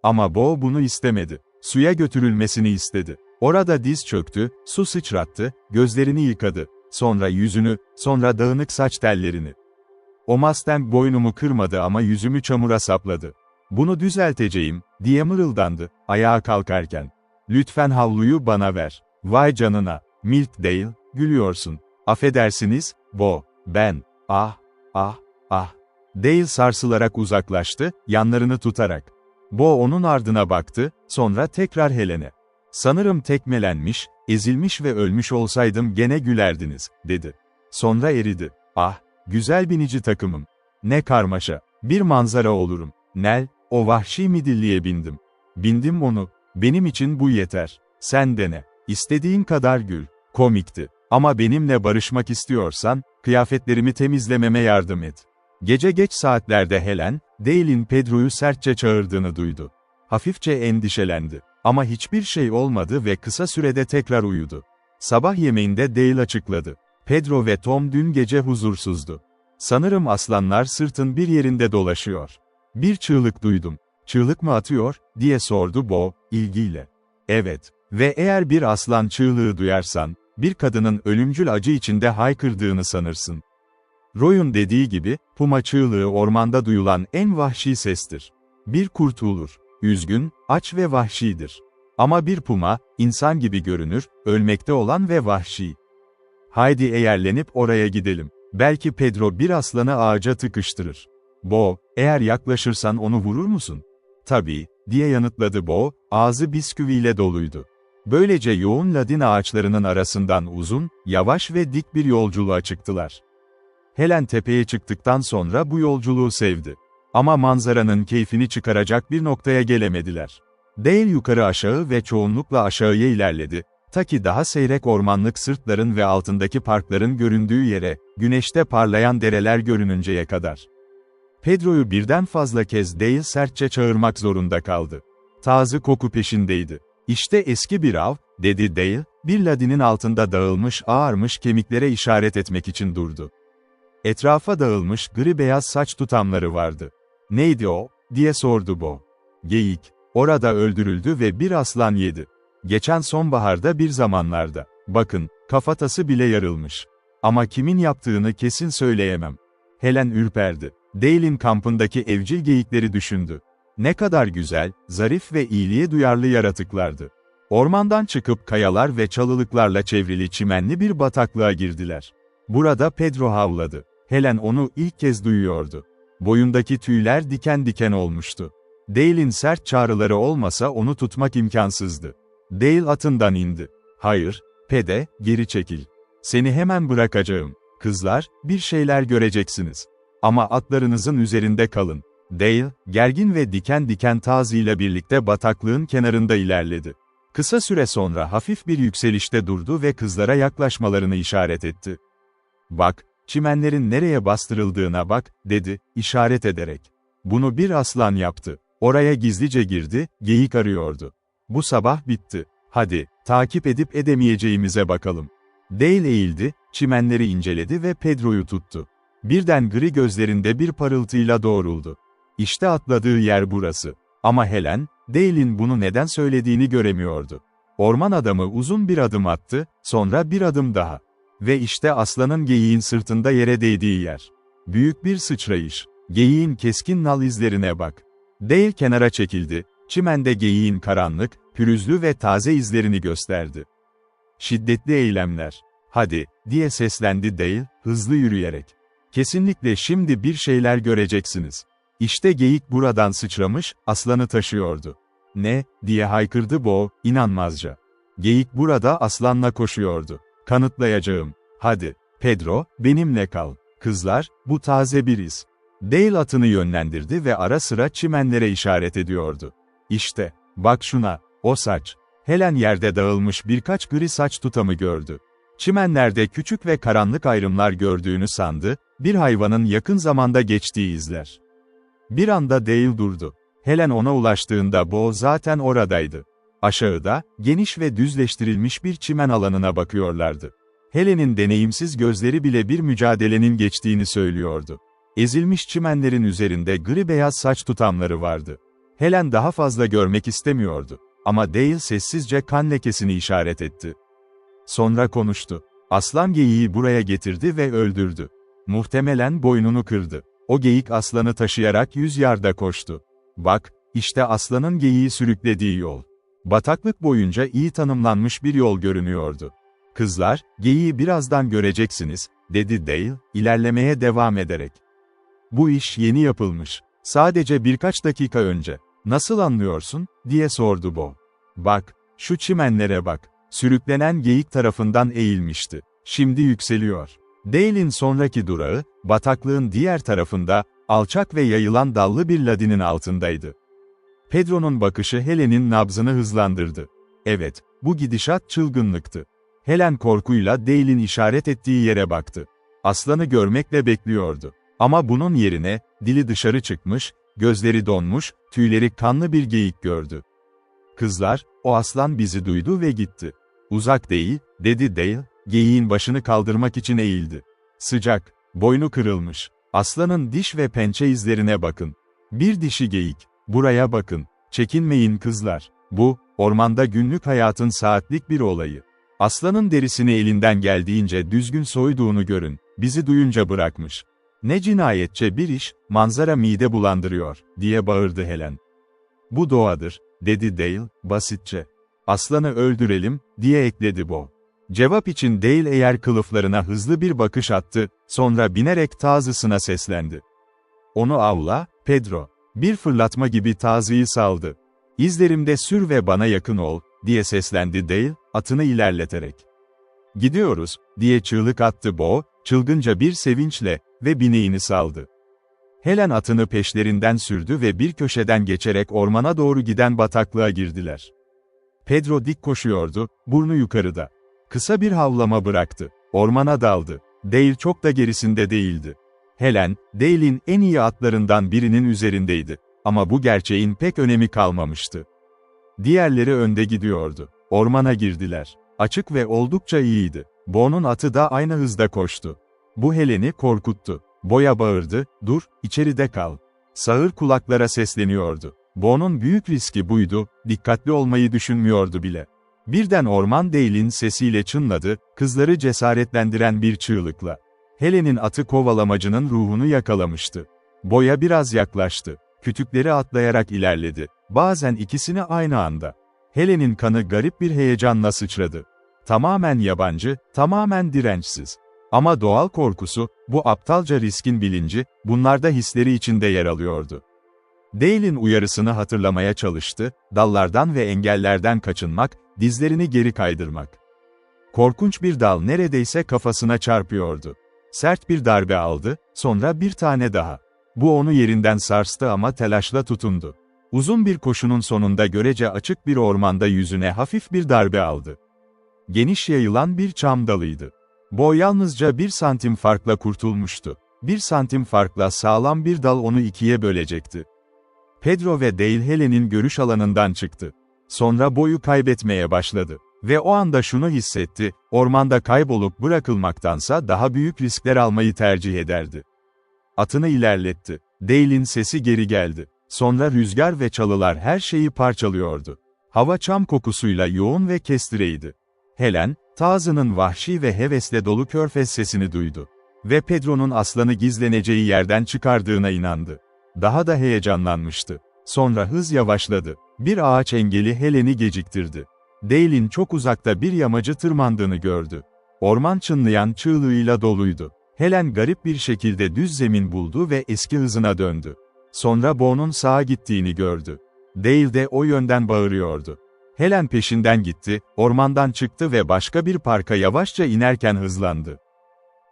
Ama Bo bunu istemedi. Suya götürülmesini istedi. Orada diz çöktü, su sıçrattı, gözlerini yıkadı. Sonra yüzünü, sonra dağınık saç tellerini. "O Mustang boynumu kırmadı ama yüzümü çamura sapladı. Bunu düzelteceğim," diye mırıldandı, ayağa kalkarken. "Lütfen havluyu bana ver." "Vay canına, Milt Dale, gülüyorsun." "Affedersiniz, Bo, ben, ah. Dale sarsılarak uzaklaştı, yanlarını tutarak. Bo onun ardına baktı, sonra tekrar Helen'e. "Sanırım tekmelenmiş, ezilmiş ve ölmüş olsaydım gene gülerdiniz," dedi. Sonra eridi. "Ah, güzel binici takımım. Ne karmaşa, bir manzara olurum. Nell, o vahşi midilliye bindim. Bindim onu, benim için bu yeter. Sen dene, istediğin kadar gül." Komikti. "Ama benimle barışmak istiyorsan, kıyafetlerimi temizlememe yardım et." Gece geç saatlerde Helen, Dale'in Pedro'yu sertçe çağırdığını duydu. Hafifçe endişelendi. Ama hiçbir şey olmadı ve kısa sürede tekrar uyudu. Sabah yemeğinde Dale açıkladı. "Pedro ve Tom dün gece huzursuzdu. Sanırım aslanlar sırtın bir yerinde dolaşıyor. Bir çığlık duydum." "Çığlık mı atıyor?" diye sordu Bo, ilgiyle. "Evet. Ve eğer bir aslan çığlığı duyarsan, bir kadının ölümcül acı içinde haykırdığını sanırsın. Roy'un dediği gibi, puma çığlığı ormanda duyulan en vahşi sestir. Bir kurt ulur. Üzgün, aç ve vahşidir. Ama bir puma, insan gibi görünür, ölmekte olan ve vahşi. Haydi eğerlenip oraya gidelim. Belki Pedro bir aslanı ağaca tıkıştırır." "Bo, eğer yaklaşırsan onu vurur musun?" "Tabii," diye yanıtladı Bo, ağzı bisküviyle doluydu. Böylece yoğun ladin ağaçlarının arasından uzun, yavaş ve dik bir yolculuğa çıktılar. Helen tepeye çıktıktan sonra bu yolculuğu sevdi. Ama manzaranın keyfini çıkaracak bir noktaya gelemediler. Dale yukarı aşağı ve çoğunlukla aşağıya ilerledi, ta ki daha seyrek ormanlık sırtların ve altındaki parkların göründüğü yere, güneşte parlayan dereler görününceye kadar. Pedro'yu birden fazla kez Dale sertçe çağırmak zorunda kaldı. Taze koku peşindeydi. "İşte eski bir av," dedi Dale, bir ladinin altında dağılmış ağarmış kemiklere işaret etmek için durdu. Etrafa dağılmış gri beyaz saç tutamları vardı. "Neydi o?" diye sordu Bo. "Geyik. Orada öldürüldü ve bir aslan yedi. Geçen sonbaharda bir zamanlarda. Bakın, kafatası bile yarılmış. Ama kimin yaptığını kesin söyleyemem." Helen ürperdi. Dale'in kampındaki evcil geyikleri düşündü. Ne kadar güzel, zarif ve iyiliğe duyarlı yaratıklardı. Ormandan çıkıp kayalar ve çalılıklarla çevrili çimenli bir bataklığa girdiler. Burada Pedro havladı. Helen onu ilk kez duyuyordu. Boyundaki tüyler diken diken olmuştu. Dale'in sert çağrıları olmasa onu tutmak imkansızdı. Dale atından indi. Hayır, Pede, geri çekil. Seni hemen bırakacağım. Kızlar, bir şeyler göreceksiniz. Ama atlarınızın üzerinde kalın. Dale, gergin ve diken diken tazıyla birlikte bataklığın kenarında ilerledi. Kısa süre sonra hafif bir yükselişte durdu ve kızlara yaklaşmalarını işaret etti. Bak, çimenlerin nereye bastırıldığına bak, dedi, işaret ederek. Bunu bir aslan yaptı. Oraya gizlice girdi, geyik arıyordu. Bu sabah bitti. Hadi, takip edip edemeyeceğimize bakalım. Dale eğildi, çimenleri inceledi ve Pedro'yu tuttu. Birden gri gözlerinde bir parıltıyla doğruldu. İşte atladığı yer burası. Ama Helen, Dale'in bunu neden söylediğini göremiyordu. Orman adamı uzun bir adım attı, sonra bir adım daha. Ve işte aslanın geyiğin sırtında yere değdiği yer. Büyük bir sıçrayış. Geyiğin keskin nal izlerine bak. Dale kenara çekildi, çimende geyiğin karanlık, pürüzlü ve taze izlerini gösterdi. Şiddetli eylemler. Hadi, diye seslendi Dale, hızlı yürüyerek. Kesinlikle şimdi bir şeyler göreceksiniz. İşte geyik buradan sıçramış, aslanı taşıyordu. Ne, diye haykırdı Bo, inanmazca. Geyik burada aslanla koşuyordu. Kanıtlayacağım. Hadi, Pedro, benimle kal. Kızlar, bu taze bir iz. Dale atını yönlendirdi ve ara sıra çimenlere işaret ediyordu. İşte, bak şuna, o saç. Helen yerde dağılmış birkaç gri saç tutamı gördü. Çimenlerde küçük ve karanlık ayrımlar gördüğünü sandı, bir hayvanın yakın zamanda geçtiği izler. Bir anda Dale durdu. Helen ona ulaştığında Bo zaten oradaydı. Aşağıda, geniş ve düzleştirilmiş bir çimen alanına bakıyorlardı. Helen'in deneyimsiz gözleri bile bir mücadelenin geçtiğini söylüyordu. Ezilmiş çimenlerin üzerinde gri beyaz saç tutamları vardı. Helen daha fazla görmek istemiyordu. Ama Dale sessizce kan lekesini işaret etti. Sonra konuştu. Aslan geyiği buraya getirdi ve öldürdü. Muhtemelen boynunu kırdı. O geyik aslanı taşıyarak 100 yarda koştu. Bak, işte aslanın geyiği sürüklediği yol. Bataklık boyunca iyi tanımlanmış bir yol görünüyordu. Kızlar, geyiği birazdan göreceksiniz, dedi Dale, ilerlemeye devam ederek. Bu iş yeni yapılmış. Sadece birkaç dakika önce. Nasıl anlıyorsun, diye sordu Bo. Bak, şu çimenlere bak. Sürüklenen geyik tarafından eğilmişti. Şimdi yükseliyor. Dale'in sonraki durağı, bataklığın diğer tarafında, alçak ve yayılan dallı bir ladinin altındaydı. Pedro'nun bakışı Helen'in nabzını hızlandırdı. Evet, bu gidişat çılgınlıktı. Helen korkuyla Dale'in işaret ettiği yere baktı. Aslanı görmekle bekliyordu. Ama bunun yerine, dili dışarı çıkmış, gözleri donmuş, tüyleri kanlı bir geyik gördü. Kızlar, o aslan bizi duydu ve gitti. Uzak değil, dedi Dale, geyiğin başını kaldırmak için eğildi. Sıcak, boynu kırılmış. Aslanın diş ve pençe izlerine bakın. Bir dişi geyik. Buraya bakın. Çekinmeyin kızlar. Bu, ormanda günlük hayatın saatlik bir olayı. Aslanın derisini elinden geldiğince düzgün soyduğunu görün. Bizi duyunca bırakmış. Ne cinayetçe bir iş, manzara mide bulandırıyor, diye bağırdı Helen. Bu doğadır, dedi Dale, basitçe. Aslanı öldürelim, diye ekledi Bo. Cevap için Dale eğer kılıflarına hızlı bir bakış attı, sonra binerek tazısına seslendi. Onu avla, Pedro. Bir fırlatma gibi tazıyı saldı. İzlerimde sür ve bana yakın ol, diye seslendi Dale, atını ilerleterek. Gidiyoruz, diye çığlık attı Bo, çılgınca bir sevinçle, ve bineğini saldı. Helen atını peşlerinden sürdü ve bir köşeden geçerek ormana doğru giden bataklığa girdiler. Pedro dik koşuyordu, burnu yukarıda. Kısa bir havlama bıraktı. Ormana daldı. Dale çok da gerisinde değildi. Helen, Dale'in en iyi atlarından birinin üzerindeydi. Ama bu gerçeğin pek önemi kalmamıştı. Diğerleri önde gidiyordu. Ormana girdiler. Açık ve oldukça iyiydi. Bo'nun atı da aynı hızda koştu. Bu Helen'i korkuttu. Bo'ya bağırdı, dur, içeride kal. Sağır kulaklara sesleniyordu. Bo'nun büyük riski buydu, dikkatli olmayı düşünmüyordu bile. Birden orman Dale'in sesiyle çınladı, kızları cesaretlendiren bir çığlıkla. Helen'in atı kovalamacının ruhunu yakalamıştı. Bo'ya biraz yaklaştı. Kütükleri atlayarak ilerledi. Bazen ikisini aynı anda. Helen'in kanı garip bir heyecanla sıçradı. Tamamen yabancı, tamamen dirençsiz. Ama doğal korkusu, bu aptalca riskin bilinci, bunlarda hisleri içinde yer alıyordu. Dale'in uyarısını hatırlamaya çalıştı, dallardan ve engellerden kaçınmak, dizlerini geri kaydırmak. Korkunç bir dal neredeyse kafasına çarpıyordu. Sert bir darbe aldı, sonra bir tane daha. Bu onu yerinden sarstı ama telaşla tutundu. Uzun bir koşunun sonunda görece açık bir ormanda yüzüne hafif bir darbe aldı. Geniş yayılan bir çam dalıydı. Bo yalnızca 1 santim farkla kurtulmuştu. 1 santim farkla sağlam bir dal onu ikiye bölecekti. Pedro ve Dale Helen'in görüş alanından çıktı. Sonra boyu kaybetmeye başladı. Ve o anda şunu hissetti, ormanda kaybolup bırakılmaktansa daha büyük riskler almayı tercih ederdi. Atını ilerletti. Dale'in sesi geri geldi. Sonra rüzgar ve çalılar her şeyi parçalıyordu. Hava çam kokusuyla yoğun ve kestireydi. Helen, Tazı'nın vahşi ve hevesle dolu körfez sesini duydu. Ve Pedro'nun aslanı gizleneceği yerden çıkardığına inandı. Daha da heyecanlanmıştı. Sonra hız yavaşladı. Bir ağaç engeli Helen'i geciktirdi. Dale'in çok uzakta bir yamacı tırmandığını gördü. Orman çınlayan çığlığıyla doluydu. Helen garip bir şekilde düz zemin buldu ve eski hızına döndü. Sonra Bo'nun sağa gittiğini gördü. Dale de o yönden bağırıyordu. Helen peşinden gitti, ormandan çıktı ve başka bir parka yavaşça inerken hızlandı.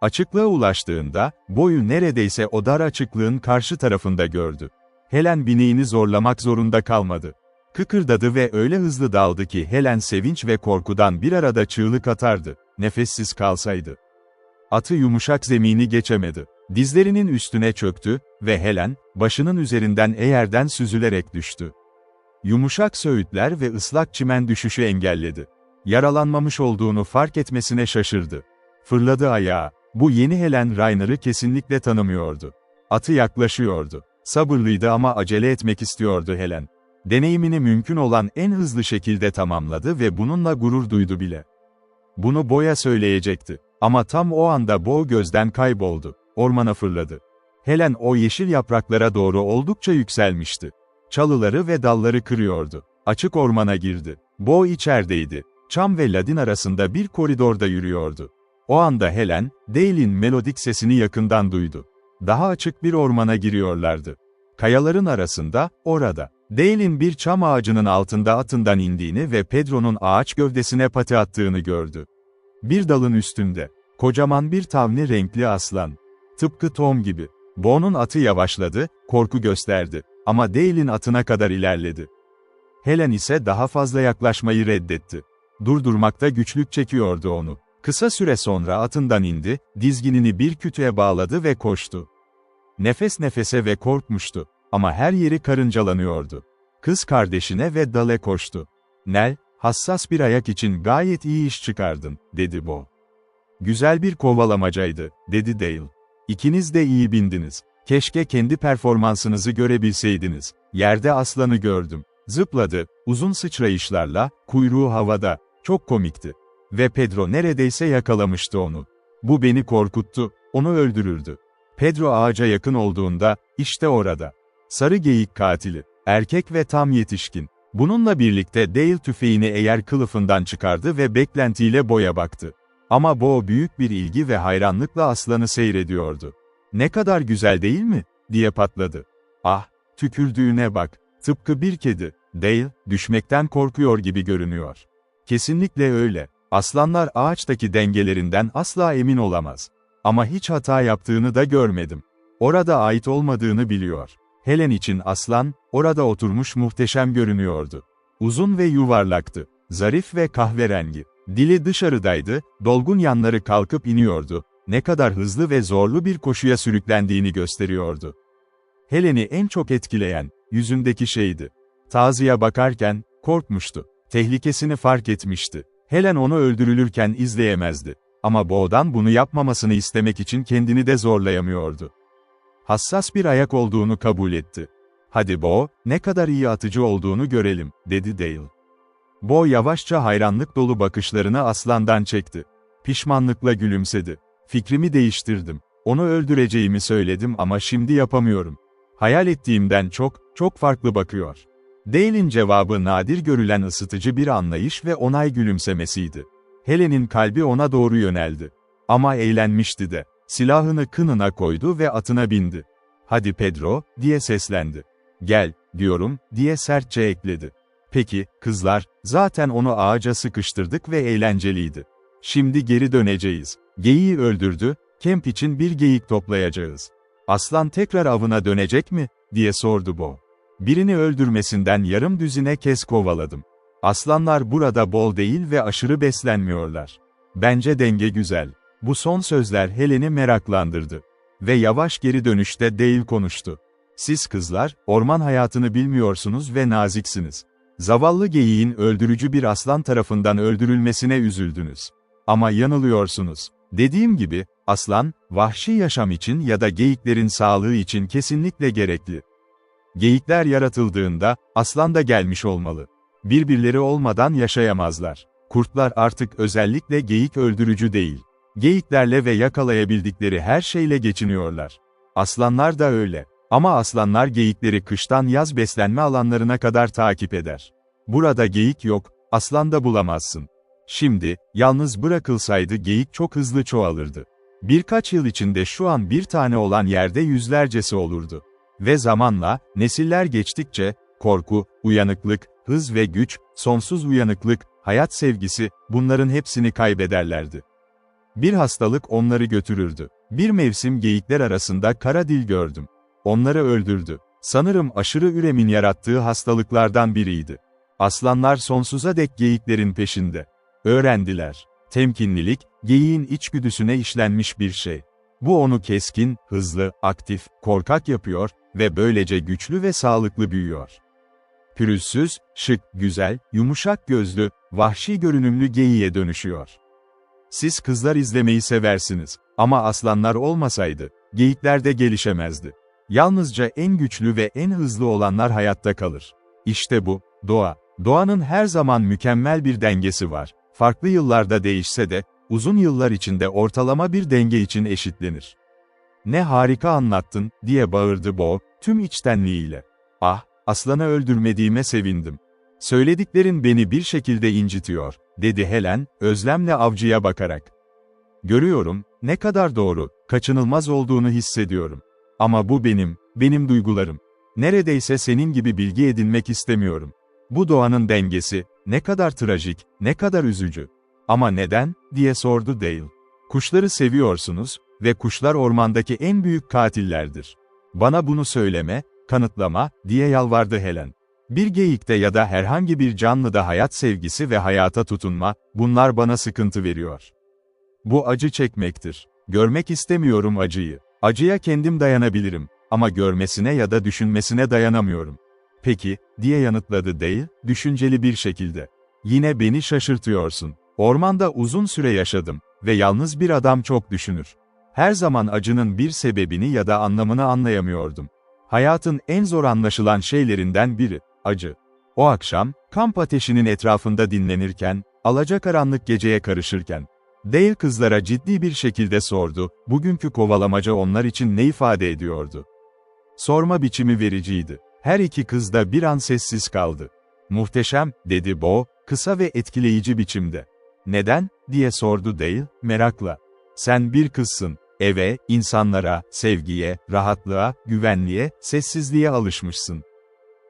Açıklığa ulaştığında, Bo'yu neredeyse o dar açıklığın karşı tarafında gördü. Helen bineğini zorlamak zorunda kalmadı. Kıkırdadı ve öyle hızlı daldı ki Helen sevinç ve korkudan bir arada çığlık atardı, nefessiz kalsaydı. Atı yumuşak zemini geçemedi. Dizlerinin üstüne çöktü ve Helen, başının üzerinden eğerden süzülerek düştü. Yumuşak söğütler ve ıslak çimen düşüşü engelledi. Yaralanmamış olduğunu fark etmesine şaşırdı. Fırladı ayağa. Bu yeni Helen Rainer'ı kesinlikle tanımıyordu. Atı yaklaşıyordu. Sabırlıydı ama acele etmek istiyordu Helen. Deneyimini mümkün olan en hızlı şekilde tamamladı ve bununla gurur duydu bile. Bunu Bo'ya söyleyecekti. Ama tam o anda Bo gözden kayboldu. Ormana fırladı. Helen o yeşil yapraklara doğru oldukça yükselmişti. Çalıları ve dalları kırıyordu. Açık ormana girdi. Bo içerideydi. Çam ve ladin arasında bir koridorda yürüyordu. O anda Helen, Dale'in melodik sesini yakından duydu. Daha açık bir ormana giriyorlardı. Kayaların arasında, orada, Dale'in bir çam ağacının altında atından indiğini ve Pedro'nun ağaç gövdesine pati attığını gördü. Bir dalın üstünde, kocaman bir tavni renkli aslan. Tıpkı Tom gibi. Bo'nun atı yavaşladı, korku gösterdi. Ama Dale'in atına kadar ilerledi. Helen ise daha fazla yaklaşmayı reddetti. Durdurmakta güçlük çekiyordu onu. Kısa süre sonra atından indi, dizginini bir kütüğe bağladı ve koştu. Nefes nefese ve korkmuştu. Ama her yeri karıncalanıyordu. Kız kardeşine ve Dale koştu. "Nell, hassas bir ayak için gayet iyi iş çıkardın," dedi Bo. "Güzel bir kovalamacaydı," dedi Dale. "İkiniz de iyi bindiniz. Keşke kendi performansınızı görebilseydiniz. Yerde aslanı gördüm. Zıpladı, uzun sıçrayışlarla, kuyruğu havada. Çok komikti. Ve Pedro neredeyse yakalamıştı onu. Bu beni korkuttu, onu öldürürdü." Pedro ağaca yakın olduğunda, işte orada. Sarı geyik katili. Erkek ve tam yetişkin. Bununla birlikte Dale tüfeğini eğer kılıfından çıkardı ve beklentiyle Bo'ya baktı. Ama Bo büyük bir ilgi ve hayranlıkla aslanı seyrediyordu. "Ne kadar güzel değil mi?" diye patladı. "Ah, tükürdüğüne bak. Tıpkı bir kedi." Dale, düşmekten korkuyor gibi görünüyor. "Kesinlikle öyle. Aslanlar ağaçtaki dengelerinden asla emin olamaz. Ama hiç hata yaptığını da görmedim. Orada ait olmadığını biliyor." Helen için aslan, orada oturmuş muhteşem görünüyordu. Uzun ve yuvarlaktı. Zarif ve kahverengi. Dili dışarıdaydı, dolgun yanları kalkıp iniyordu. Ne kadar hızlı ve zorlu bir koşuya sürüklendiğini gösteriyordu. Helen'i en çok etkileyen, yüzündeki şeydi. Tazı'ya bakarken, korkmuştu. Tehlikesini fark etmişti. Helen onu öldürülürken izleyemezdi. Ama Bo'dan bunu yapmamasını istemek için kendini de zorlayamıyordu. Hassas bir ayak olduğunu kabul etti. "Hadi Bo, ne kadar iyi atıcı olduğunu görelim," dedi Dale. Bo yavaşça hayranlık dolu bakışlarını aslandan çekti. Pişmanlıkla gülümsedi. "Fikrimi değiştirdim. Onu öldüreceğimi söyledim ama şimdi yapamıyorum. Hayal ettiğimden çok farklı bakıyor." Dale'in cevabı nadir görülen ısıtıcı bir anlayış ve onay gülümsemesiydi. Helen'in kalbi ona doğru yöneldi. Ama eğlenmişti de. Silahını kınına koydu ve atına bindi. "Hadi Pedro," diye seslendi. "Gel, diyorum," diye sertçe ekledi. Peki, kızlar, zaten onu ağaca sıkıştırdık ve eğlenceliydi. Şimdi geri döneceğiz. Geyiği öldürdü, kemp için bir geyik toplayacağız. Aslan tekrar avına dönecek mi, diye sordu Bo. Birini öldürmesinden yarım düzine kez kovaladım. Aslanlar burada bol değil ve aşırı beslenmiyorlar. Bence denge güzel. Bu son sözler Helen'i meraklandırdı. Ve yavaş geri dönüşte Dale konuştu. Siz kızlar, orman hayatını bilmiyorsunuz ve naziksiniz. Zavallı geyiğin öldürücü bir aslan tarafından öldürülmesine üzüldünüz. Ama yanılıyorsunuz. Dediğim gibi, aslan, vahşi yaşam için ya da geyiklerin sağlığı için kesinlikle gerekli. Geyikler yaratıldığında, aslan da gelmiş olmalı. Birbirleri olmadan yaşayamazlar. Kurtlar artık özellikle geyik öldürücü değil. Geyiklerle ve yakalayabildikleri her şeyle geçiniyorlar. Aslanlar da öyle. Ama aslanlar geyikleri kıştan yaz beslenme alanlarına kadar takip eder. Burada geyik yok, aslan da bulamazsın. Şimdi, yalnız bırakılsaydı geyik çok hızlı çoğalırdı. Birkaç yıl içinde şu an bir tane olan yerde yüzlercesi olurdu. Ve zamanla, nesiller geçtikçe, korku, uyanıklık, hız ve güç, sonsuz uyanıklık, hayat sevgisi, bunların hepsini kaybederlerdi. Bir hastalık onları götürürdü. Bir mevsim geyikler arasında kara dil gördüm. Onları öldürdü. Sanırım aşırı üremin yarattığı hastalıklardan biriydi. Aslanlar sonsuza dek geyiklerin peşinde. Öğrendiler. Temkinlilik, geyiğin içgüdüsüne işlenmiş bir şey. Bu onu keskin, hızlı, aktif, korkak yapıyor ve böylece güçlü ve sağlıklı büyüyor. Pürüzsüz, şık, güzel, yumuşak gözlü, vahşi görünümlü geyiğe dönüşüyor. Siz kızlar izlemeyi seversiniz. Ama aslanlar olmasaydı, geyikler de gelişemezdi. Yalnızca en güçlü ve en hızlı olanlar hayatta kalır. İşte bu, doğa. Doğanın her zaman mükemmel bir dengesi var. Farklı yıllarda değişse de, uzun yıllar içinde ortalama bir denge için eşitlenir. Ne harika anlattın, diye bağırdı Bo, tüm içtenliğiyle. Ah, aslanı öldürmediğime sevindim. Söylediklerin beni bir şekilde incitiyor, dedi Helen, özlemle avcıya bakarak. Görüyorum, ne kadar doğru, kaçınılmaz olduğunu hissediyorum. Ama bu benim duygularım. Neredeyse senin gibi bilgi edinmek istemiyorum. Bu doğanın dengesi, ne kadar trajik, ne kadar üzücü. Ama neden, diye sordu Dale. Kuşları seviyorsunuz ve kuşlar ormandaki en büyük katillerdir. Bana bunu söyleme, kanıtlama, diye yalvardı Helen. Bir geyikte ya da herhangi bir canlıda hayat sevgisi ve hayata tutunma, bunlar bana sıkıntı veriyor. Bu acı çekmektir. Görmek istemiyorum acıyı. Acıya kendim dayanabilirim, ama görmesine ya da düşünmesine dayanamıyorum. Peki, diye yanıtladı Dale, düşünceli bir şekilde. Yine beni şaşırtıyorsun. Ormanda uzun süre yaşadım ve yalnız bir adam çok düşünür. Her zaman acının bir sebebini ya da anlamını anlayamıyordum. Hayatın en zor anlaşılan şeylerinden biri, acı. O akşam, kamp ateşinin etrafında dinlenirken, alacakaranlık geceye karışırken, Dale kızlara ciddi bir şekilde sordu, bugünkü kovalamaca onlar için ne ifade ediyordu? Sorma biçimi vericiydi. Her iki kız da bir an sessiz kaldı. Muhteşem, dedi Bo, kısa ve etkileyici biçimde. Neden, diye sordu Dale, merakla. Sen bir kızsın, eve, insanlara, sevgiye, rahatlığa, güvenliğe, sessizliğe alışmışsın.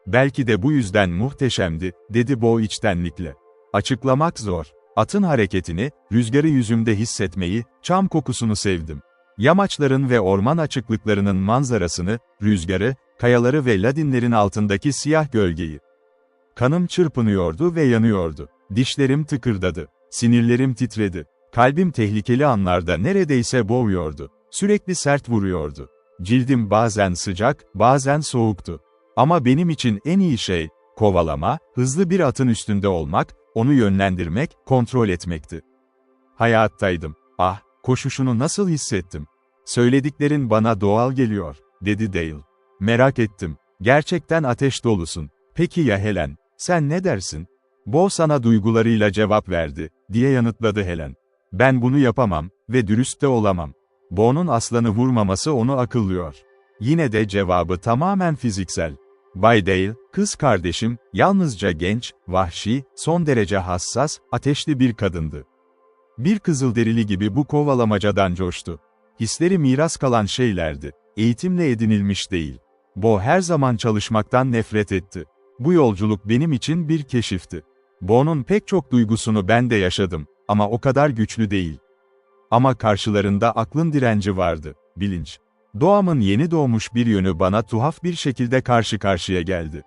Belki de bu yüzden muhteşemdi, dedi Bo içtenlikle. Açıklamak zor. Atın hareketini, rüzgarı yüzümde hissetmeyi, çam kokusunu sevdim. Yamaçların ve orman açıklıklarının manzarasını, rüzgarı, kayaları ve ladinlerin altındaki siyah gölgeyi. Kanım çırpınıyordu ve yanıyordu. Dişlerim tıkırdadı. Sinirlerim titredi. Kalbim tehlikeli anlarda neredeyse boğuyordu. Sürekli sert vuruyordu. Cildim bazen sıcak, bazen soğuktu. Ama benim için en iyi şey, kovalama, hızlı bir atın üstünde olmak, onu yönlendirmek, kontrol etmekti. Hayattaydım. Ah, koşuşunu nasıl hissettim? Söylediklerin bana doğal geliyor, dedi Dale. Merak ettim. Gerçekten ateş dolusun. Peki ya Helen, sen ne dersin? Bo sana duygularıyla cevap verdi, diye yanıtladı Helen. Ben bunu yapamam ve dürüst de olamam. Bo'nun aslanı vurmaması onu akıllıyor. Yine de cevabı tamamen fiziksel. Bay Dale, kız kardeşim, yalnızca genç, vahşi, son derece hassas, ateşli bir kadındı. Bir kızılderili gibi bu kovalamacadan coştu. Hisleri miras kalan şeylerdi, eğitimle edinilmiş değil. Bo her zaman çalışmaktan nefret etti. Bu yolculuk benim için bir keşifti. Bo'nun pek çok duygusunu ben de yaşadım, ama o kadar güçlü değil. Ama karşılarında aklın direnci vardı, bilinç. Doğamın yeni doğmuş bir yönü bana tuhaf bir şekilde karşı karşıya geldi.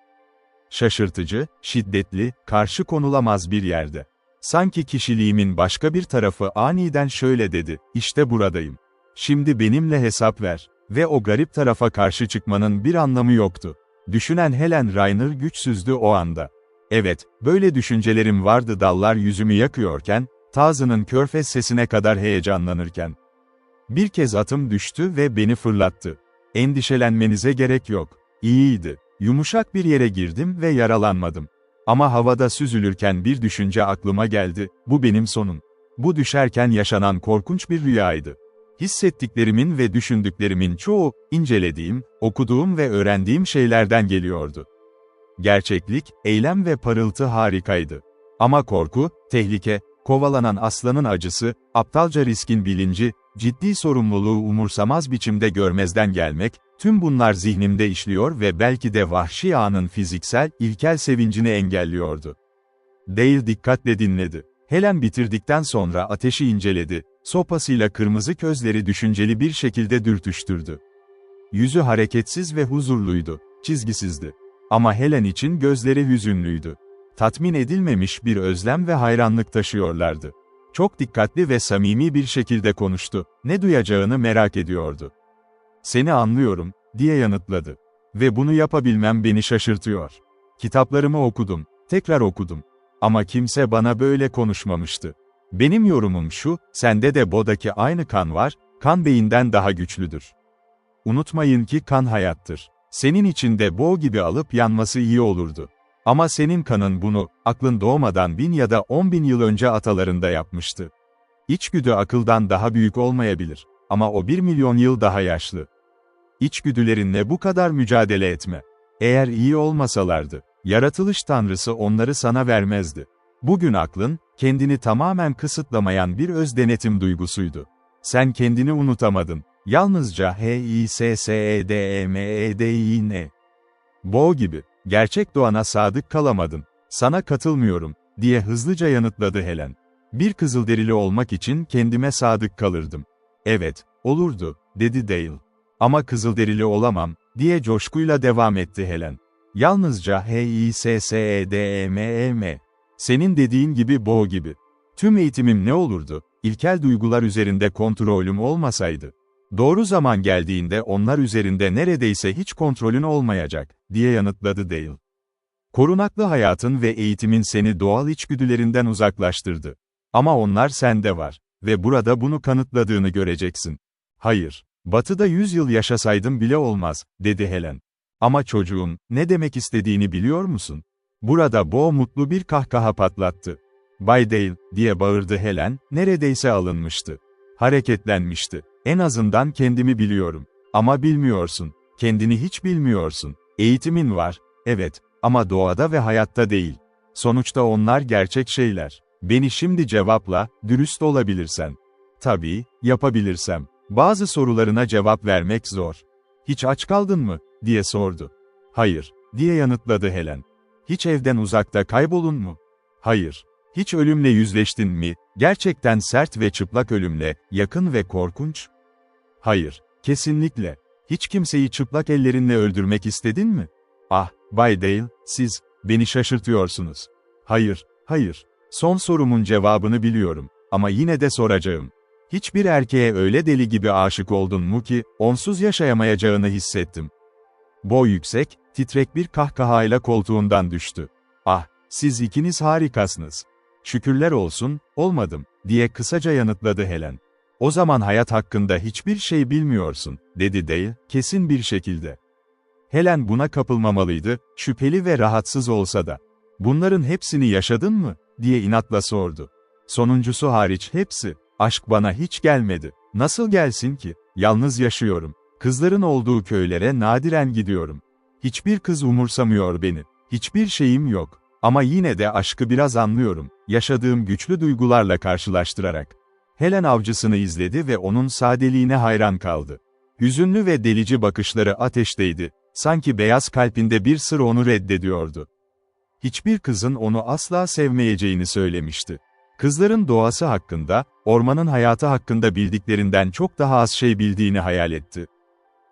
Şaşırtıcı, şiddetli, karşı konulamaz bir yerde. Sanki kişiliğimin başka bir tarafı aniden şöyle dedi, işte buradayım. Şimdi benimle hesap ver. Ve o garip tarafa karşı çıkmanın bir anlamı yoktu. Düşünen Helen Rainer güçsüzdü o anda. Evet, böyle düşüncelerim vardı dallar yüzümü yakıyorken, Tazı'nın körfez sesine kadar heyecanlanırken. Bir kez atım düştü ve beni fırlattı. Endişelenmenize gerek yok. İyiydi. Yumuşak bir yere girdim ve yaralanmadım. Ama havada süzülürken bir düşünce aklıma geldi, bu benim sonum. Bu düşerken yaşanan korkunç bir rüyaydı. Hissettiklerimin ve düşündüklerimin çoğu, incelediğim, okuduğum ve öğrendiğim şeylerden geliyordu. Gerçeklik, eylem ve parıltı harikaydı. Ama korku, tehlike, kovalanan aslanın acısı, aptalca riskin bilinci, ciddi sorumluluğu umursamaz biçimde görmezden gelmek, tüm bunlar zihnimde işliyor ve belki de vahşi anın fiziksel, ilkel sevincini engelliyordu. Dale dikkatle dinledi. Helen bitirdikten sonra ateşi inceledi, sopasıyla kırmızı közleri düşünceli bir şekilde dürtüştürdü. Yüzü hareketsiz ve huzurluydu, çizgisizdi. Ama Helen için gözleri hüzünlüydü. Tatmin edilmemiş bir özlem ve hayranlık taşıyorlardı. Çok dikkatli ve samimi bir şekilde konuştu, ne duyacağını merak ediyordu. "Seni anlıyorum," diye yanıtladı. "Ve bunu yapabilmem beni şaşırtıyor. Kitaplarımı okudum, tekrar okudum. Ama kimse bana böyle konuşmamıştı. Benim yorumum şu, sende de Bo'daki aynı kan var, kan beyinden daha güçlüdür. Unutmayın ki kan hayattır. Senin için de Bo gibi alıp yanması iyi olurdu. Ama senin kanın bunu, aklın doğmadan 1000 ya da 10.000 yıl önce atalarında yapmıştı. İçgüdü akıldan daha büyük olmayabilir. Ama o 1 milyon yıl daha yaşlı. İçgüdülerinle bu kadar mücadele etme. Eğer iyi olmasalardı, yaratılış tanrısı onları sana vermezdi. Bugün aklın, kendini tamamen kısıtlamayan bir öz denetim duygusuydu. Sen kendini unutamadın. Yalnızca HİSSEDEMEDİN. Bo gibi, gerçek doğana sadık kalamadın. Sana katılmıyorum, diye hızlıca yanıtladı Helen. Bir Kızılderili olmak için kendime sadık kalırdım. Evet, olurdu, dedi Dale. Ama Kızılderili olamam, diye coşkuyla devam etti Helen. Yalnızca HİSSEDEMEM. Senin dediğin gibi Bo gibi. Tüm eğitimim ne olurdu, ilkel duygular üzerinde kontrolüm olmasaydı. Doğru zaman geldiğinde onlar üzerinde neredeyse hiç kontrolün olmayacak, diye yanıtladı Dale. Korunaklı hayatın ve eğitimin seni doğal içgüdülerinden uzaklaştırdı. Ama onlar sende var. Ve burada bunu kanıtladığını göreceksin. Hayır, Batı'da 100 yıl yaşasaydım bile olmaz, dedi Helen. Ama çocuğum, ne demek istediğini biliyor musun? Burada Bo mutlu bir kahkaha patlattı. Bay Dale, diye bağırdı Helen, neredeyse alınmıştı. Hareketlenmişti. En azından kendimi biliyorum. Ama bilmiyorsun. Kendini hiç bilmiyorsun. Eğitimin var, evet, ama doğada ve hayatta değil. Sonuçta onlar gerçek şeyler. Beni şimdi cevapla, dürüst olabilirsen. Tabii, yapabilirsem. Bazı sorularına cevap vermek zor. Hiç aç kaldın mı, diye sordu. Hayır, diye yanıtladı Helen. Hiç evden uzakta kaybolun mu? Hayır. Hiç ölümle yüzleştin mi, gerçekten sert ve çıplak ölümle, yakın ve korkunç? Hayır, kesinlikle. Hiç kimseyi çıplak ellerinle öldürmek istedin mi? Ah, Bay Dale, siz, beni şaşırtıyorsunuz. Hayır, hayır. Son sorumun cevabını biliyorum. Ama yine de soracağım. Hiçbir erkeğe öyle deli gibi aşık oldun mu ki, onsuz yaşayamayacağını hissettim. Bo yüksek, titrek bir kahkahayla koltuğundan düştü. Ah, siz ikiniz harikasınız. Şükürler olsun, olmadım, diye kısaca yanıtladı Helen. O zaman hayat hakkında hiçbir şey bilmiyorsun, dedi Dale, kesin bir şekilde. Helen buna kapılmamalıydı, şüpheli ve rahatsız olsa da. Bunların hepsini yaşadın mı, diye inatla sordu. Sonuncusu hariç hepsi. Aşk bana hiç gelmedi. Nasıl gelsin ki? Yalnız yaşıyorum. Kızların olduğu köylere nadiren gidiyorum. Hiçbir kız umursamıyor beni. Hiçbir şeyim yok. Ama yine de aşkı biraz anlıyorum. Yaşadığım güçlü duygularla karşılaştırarak. Helen avcısını izledi ve onun sadeliğine hayran kaldı. Hüzünlü ve delici bakışları ateşteydi. Sanki beyaz kalbinde bir sır onu reddediyordu. Hiçbir kızın onu asla sevmeyeceğini söylemişti. Kızların doğası hakkında, ormanın hayatı hakkında bildiklerinden çok daha az şey bildiğini hayal etti.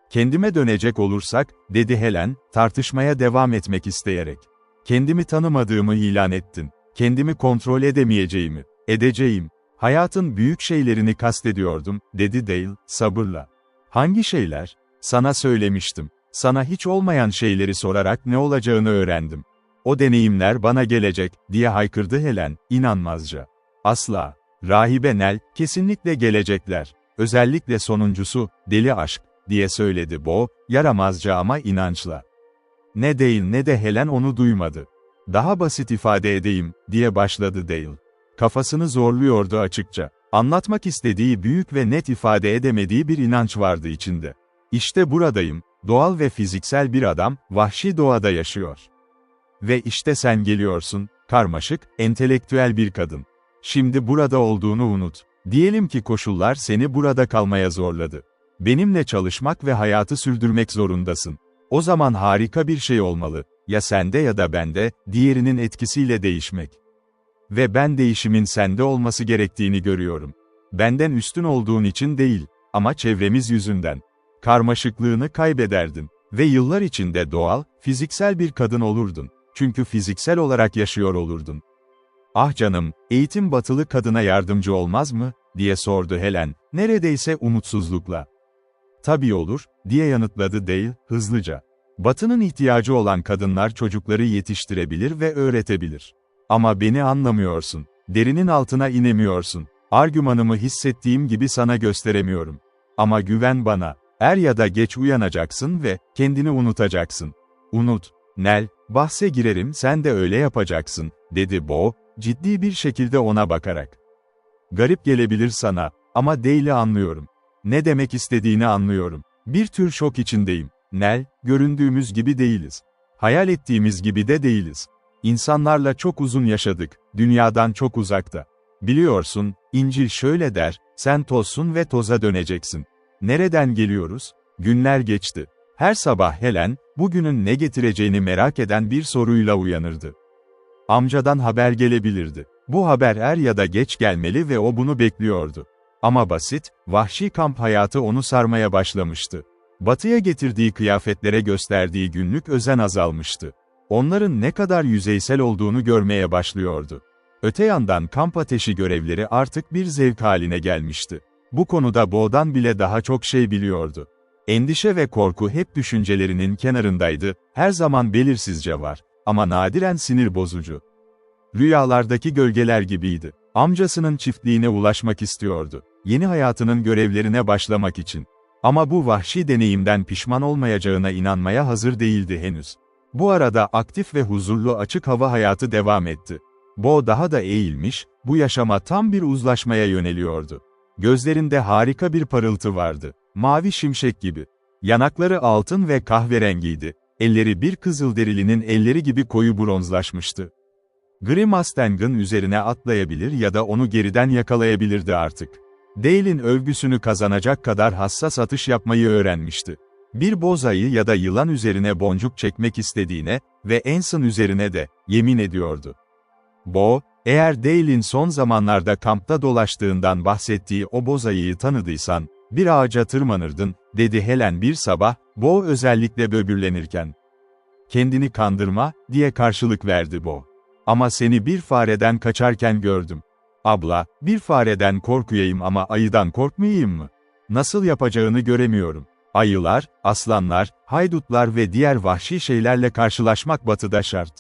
Kendime dönecek olursak, dedi Helen, tartışmaya devam etmek isteyerek. Kendimi tanımadığımı ilan ettin. Kendimi kontrol edemeyeceğimi. Edeceğim. Hayatın büyük şeylerini kastediyordum, dedi Dale, sabırla. Hangi şeyler? Sana söylemiştim. Sana hiç olmayan şeyleri sorarak ne olacağını öğrendim. O deneyimler bana gelecek, diye haykırdı Helen, inanmazca. Asla. Rahibe Nell, kesinlikle gelecekler. Özellikle sonuncusu, deli aşk, diye söyledi Bo, yaramazca ama inançla. Ne Dale ne de Helen onu duymadı. Daha basit ifade edeyim, diye başladı Dale. Kafasını zorluyordu açıkça. Anlatmak istediği büyük ve net ifade edemediği bir inanç vardı içinde. İşte buradayım, doğal ve fiziksel bir adam, vahşi doğada yaşıyor. Ve işte sen geliyorsun, karmaşık, entelektüel bir kadın. Şimdi burada olduğunu unut. Diyelim ki koşullar seni burada kalmaya zorladı. Benimle çalışmak ve hayatı sürdürmek zorundasın. O zaman harika bir şey olmalı. Ya sende ya da bende, diğerinin etkisiyle değişmek. Ve ben değişimin sende olması gerektiğini görüyorum. Benden üstün olduğun için değil, ama çevremiz yüzünden. Karmaşıklığını kaybederdin. Ve yıllar içinde doğal, fiziksel bir kadın olurdun. Çünkü fiziksel olarak yaşıyor olurdun. Ah canım, eğitim batılı kadına yardımcı olmaz mı, diye sordu Helen, neredeyse umutsuzlukla. Tabii olur, diye yanıtladı Dale, hızlıca. Batının ihtiyacı olan kadınlar çocukları yetiştirebilir ve öğretebilir. Ama beni anlamıyorsun. Derinin altına inemiyorsun. Argümanımı hissettiğim gibi sana gösteremiyorum. Ama güven bana. Er ya da geç uyanacaksın ve kendini unutacaksın. Unut. Nell, bahse girerim sen de öyle yapacaksın, dedi Bo, ciddi bir şekilde ona bakarak. Garip gelebilir sana, ama Dale'i anlıyorum. Ne demek istediğini anlıyorum. Bir tür şok içindeyim. Nell, göründüğümüz gibi değiliz. Hayal ettiğimiz gibi de değiliz. İnsanlarla çok uzun yaşadık, dünyadan çok uzakta. Biliyorsun, İncil şöyle der, sen tozsun ve toza döneceksin. Nereden geliyoruz? Günler geçti. Her sabah Helen, bugünün ne getireceğini merak eden bir soruyla uyanırdı. Amcadan haber gelebilirdi. Bu haber er ya da geç gelmeli ve o bunu bekliyordu. Ama basit, vahşi kamp hayatı onu sarmaya başlamıştı. Batıya getirdiği kıyafetlere gösterdiği günlük özen azalmıştı. Onların ne kadar yüzeysel olduğunu görmeye başlıyordu. Öte yandan kamp ateşi görevleri artık bir zevk haline gelmişti. Bu konuda Bo'dan bile daha çok şey biliyordu. Endişe ve korku hep düşüncelerinin kenarındaydı, her zaman belirsizce var, ama nadiren sinir bozucu. Rüyalardaki gölgeler gibiydi. Amcasının çiftliğine ulaşmak istiyordu. Yeni hayatının görevlerine başlamak için. Ama bu vahşi deneyimden pişman olmayacağına inanmaya hazır değildi henüz. Bu arada aktif ve huzurlu açık hava hayatı devam etti. Bo daha da eğilmiş, bu yaşama tam bir uzlaşmaya yöneliyordu. Gözlerinde harika bir parıltı vardı. Mavi şimşek gibi. Yanakları altın ve kahverengiydi. Elleri bir kızılderilinin elleri gibi koyu bronzlaşmıştı. Gri Mustang'ın üzerine atlayabilir ya da onu geriden yakalayabilirdi artık. Dale'in övgüsünü kazanacak kadar hassas atış yapmayı öğrenmişti. Bir boz ayı ya da yılan üzerine boncuk çekmek istediğine ve Anson üzerine de, yemin ediyordu. Bo, eğer Dale'in son zamanlarda kampta dolaştığından bahsettiği o boz ayıyı tanıdıysan, bir ağaca tırmanırdın, dedi Helen bir sabah, Bo özellikle böbürlenirken. Kendini kandırma, diye karşılık verdi Bo. Ama seni bir fareden kaçarken gördüm. Abla, bir fareden korkuyayım ama ayıdan korkmayayım mı? Nasıl yapacağını göremiyorum. Ayılar, aslanlar, haydutlar ve diğer vahşi şeylerle karşılaşmak batıda şart.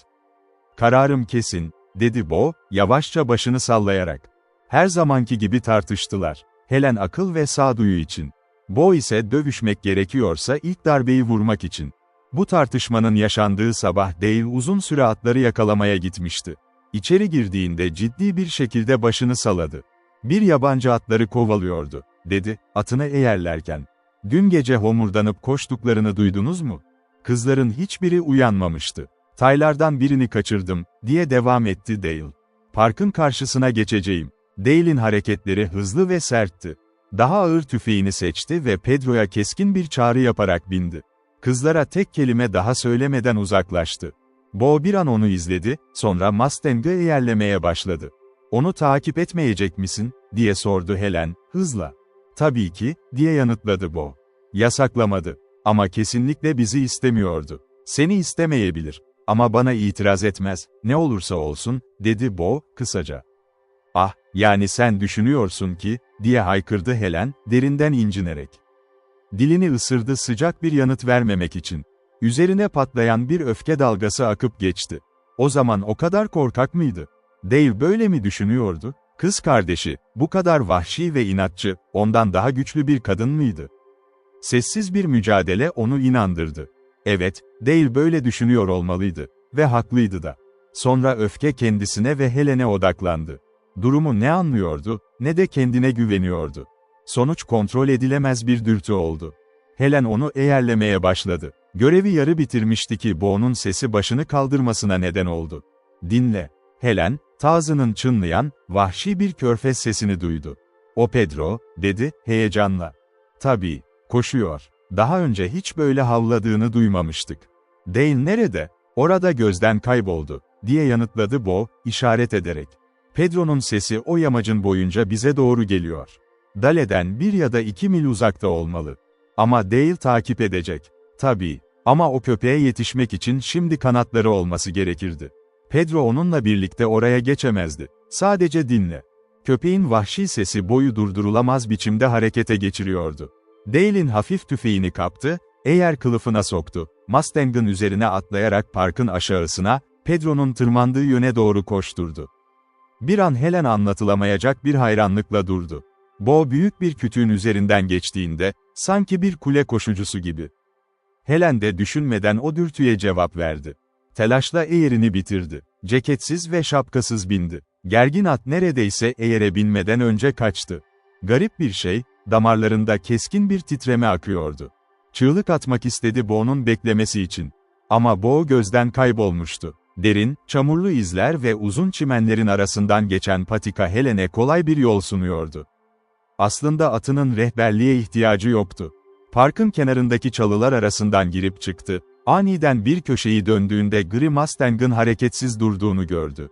Kararım kesin, dedi Bo, yavaşça başını sallayarak. Her zamanki gibi tartıştılar. Helen akıl ve sağduyu için. Bo ise dövüşmek gerekiyorsa ilk darbeyi vurmak için. Bu tartışmanın yaşandığı sabah Dale uzun süre atları yakalamaya gitmişti. İçeri girdiğinde ciddi bir şekilde başını salladı. Bir yabancı atları kovalıyordu, dedi, atını eğerlerken. Dün gece homurdanıp koştuklarını duydunuz mu? Kızların hiçbiri uyanmamıştı. Taylardan birini kaçırdım, diye devam etti Dale. Parkın karşısına geçeceğim. Dale'in hareketleri hızlı ve sertti. Daha ağır tüfeğini seçti ve Pedro'ya keskin bir çağrı yaparak bindi. Kızlara tek kelime daha söylemeden uzaklaştı. Bo bir an onu izledi, sonra Mustang'ı eğerlemeye başladı. "Onu takip etmeyecek misin?" diye sordu Helen, hızla. "Tabii ki," diye yanıtladı Bo. "Yasaklamadı. Ama kesinlikle bizi istemiyordu. Seni istemeyebilir. Ama bana itiraz etmez, ne olursa olsun," dedi Bo, kısaca. "Ah, yani sen düşünüyorsun ki," diye haykırdı Helen, derinden incinerek. Dilini ısırdı sıcak bir yanıt vermemek için. Üzerine patlayan bir öfke dalgası akıp geçti. O zaman o kadar korkak mıydı? Dale böyle mi düşünüyordu? Kız kardeşi, bu kadar vahşi ve inatçı, ondan daha güçlü bir kadın mıydı? Sessiz bir mücadele onu inandırdı. Evet, Dale böyle düşünüyor olmalıydı. Ve haklıydı da. Sonra öfke kendisine ve Helen'e odaklandı. Durumu ne anlıyordu, ne de kendine güveniyordu. Sonuç kontrol edilemez bir dürtü oldu. Helen onu eğerlemeye başladı. Görevi yarı bitirmişti ki Bo'nun sesi başını kaldırmasına neden oldu. "Dinle." Helen, tazının çınlayan, vahşi bir körfez sesini duydu. "O Pedro," dedi, heyecanla. "Tabii, koşuyor. Daha önce hiç böyle havladığını duymamıştık." "Dale nerede?" "Orada gözden kayboldu," diye yanıtladı Bo, işaret ederek. "Pedro'nun sesi o yamacın boyunca bize doğru geliyor. Dale'den 1 ya da 2 mil uzakta olmalı. Ama Dale takip edecek." "Tabii. Ama o köpeğe yetişmek için şimdi kanatları olması gerekirdi. Pedro onunla birlikte oraya geçemezdi. Sadece dinle." Köpeğin vahşi sesi Bo'yu durdurulamaz biçimde harekete geçiriyordu. Dale'in hafif tüfeğini kaptı, eğer kılıfına soktu. Mustang'ın üzerine atlayarak parkın aşağısına, Pedro'nun tırmandığı yöne doğru koşturdu. Bir an Helen anlatılamayacak bir hayranlıkla durdu. Bo büyük bir kütüğün üzerinden geçtiğinde, sanki bir kule koşucusu gibi. Helen de düşünmeden o dürtüye cevap verdi. Telaşla eğerini bitirdi. Ceketsiz ve şapkasız bindi. Gergin at neredeyse eğere binmeden önce kaçtı. Garip bir şey, damarlarında keskin bir titreme akıyordu. Çığlık atmak istedi Bo'nun beklemesi için. Ama Bo gözden kaybolmuştu. Derin, çamurlu izler ve uzun çimenlerin arasından geçen patika Helen'e kolay bir yol sunuyordu. Aslında atının rehberliğe ihtiyacı yoktu. Parkın kenarındaki çalılar arasından girip çıktı. Aniden bir köşeyi döndüğünde gri Mustang'ın hareketsiz durduğunu gördü.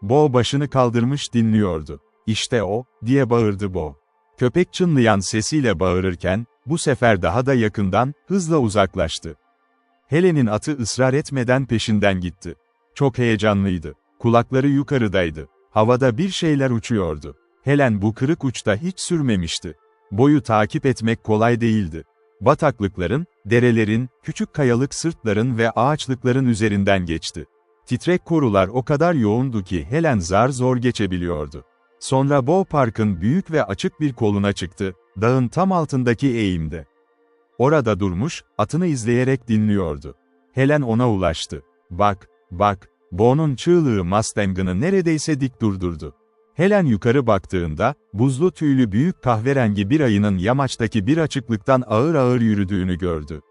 Bo başını kaldırmış dinliyordu. "İşte o," diye bağırdı Bo. Köpek çınlayan sesiyle bağırırken, bu sefer daha da yakından, hızla uzaklaştı. Helen'in atı ısrar etmeden peşinden gitti. Çok heyecanlıydı. Kulakları yukarıdaydı. Havada bir şeyler uçuyordu. Helen bu kırık uçta hiç sürmemişti. Bo'yu takip etmek kolay değildi. Bataklıkların, derelerin, küçük kayalık sırtların ve ağaçlıkların üzerinden geçti. Titrek korular o kadar yoğundu ki Helen zar zor geçebiliyordu. Sonra Bo Park'ın büyük ve açık bir koluna çıktı, dağın tam altındaki eğimde. Orada durmuş, atını izleyerek dinliyordu. Helen ona ulaştı. "Bak, bak," Bo'nun çığlığı Mustang'ını neredeyse dik durdurdu. Helen yukarı baktığında, buzlu tüylü büyük kahverengi bir ayının yamaçtaki bir açıklıktan ağır ağır yürüdüğünü gördü.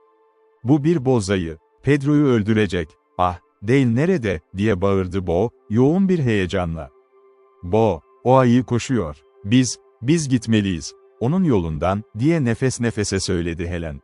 "Bu bir boz ayı. Pedro'yu öldürecek." "Ah, Dale nerede?" diye bağırdı Bo, yoğun bir heyecanla. "Bo, o ayı koşuyor. Biz gitmeliyiz. Onun yolundan," diye nefes nefese söyledi Helen.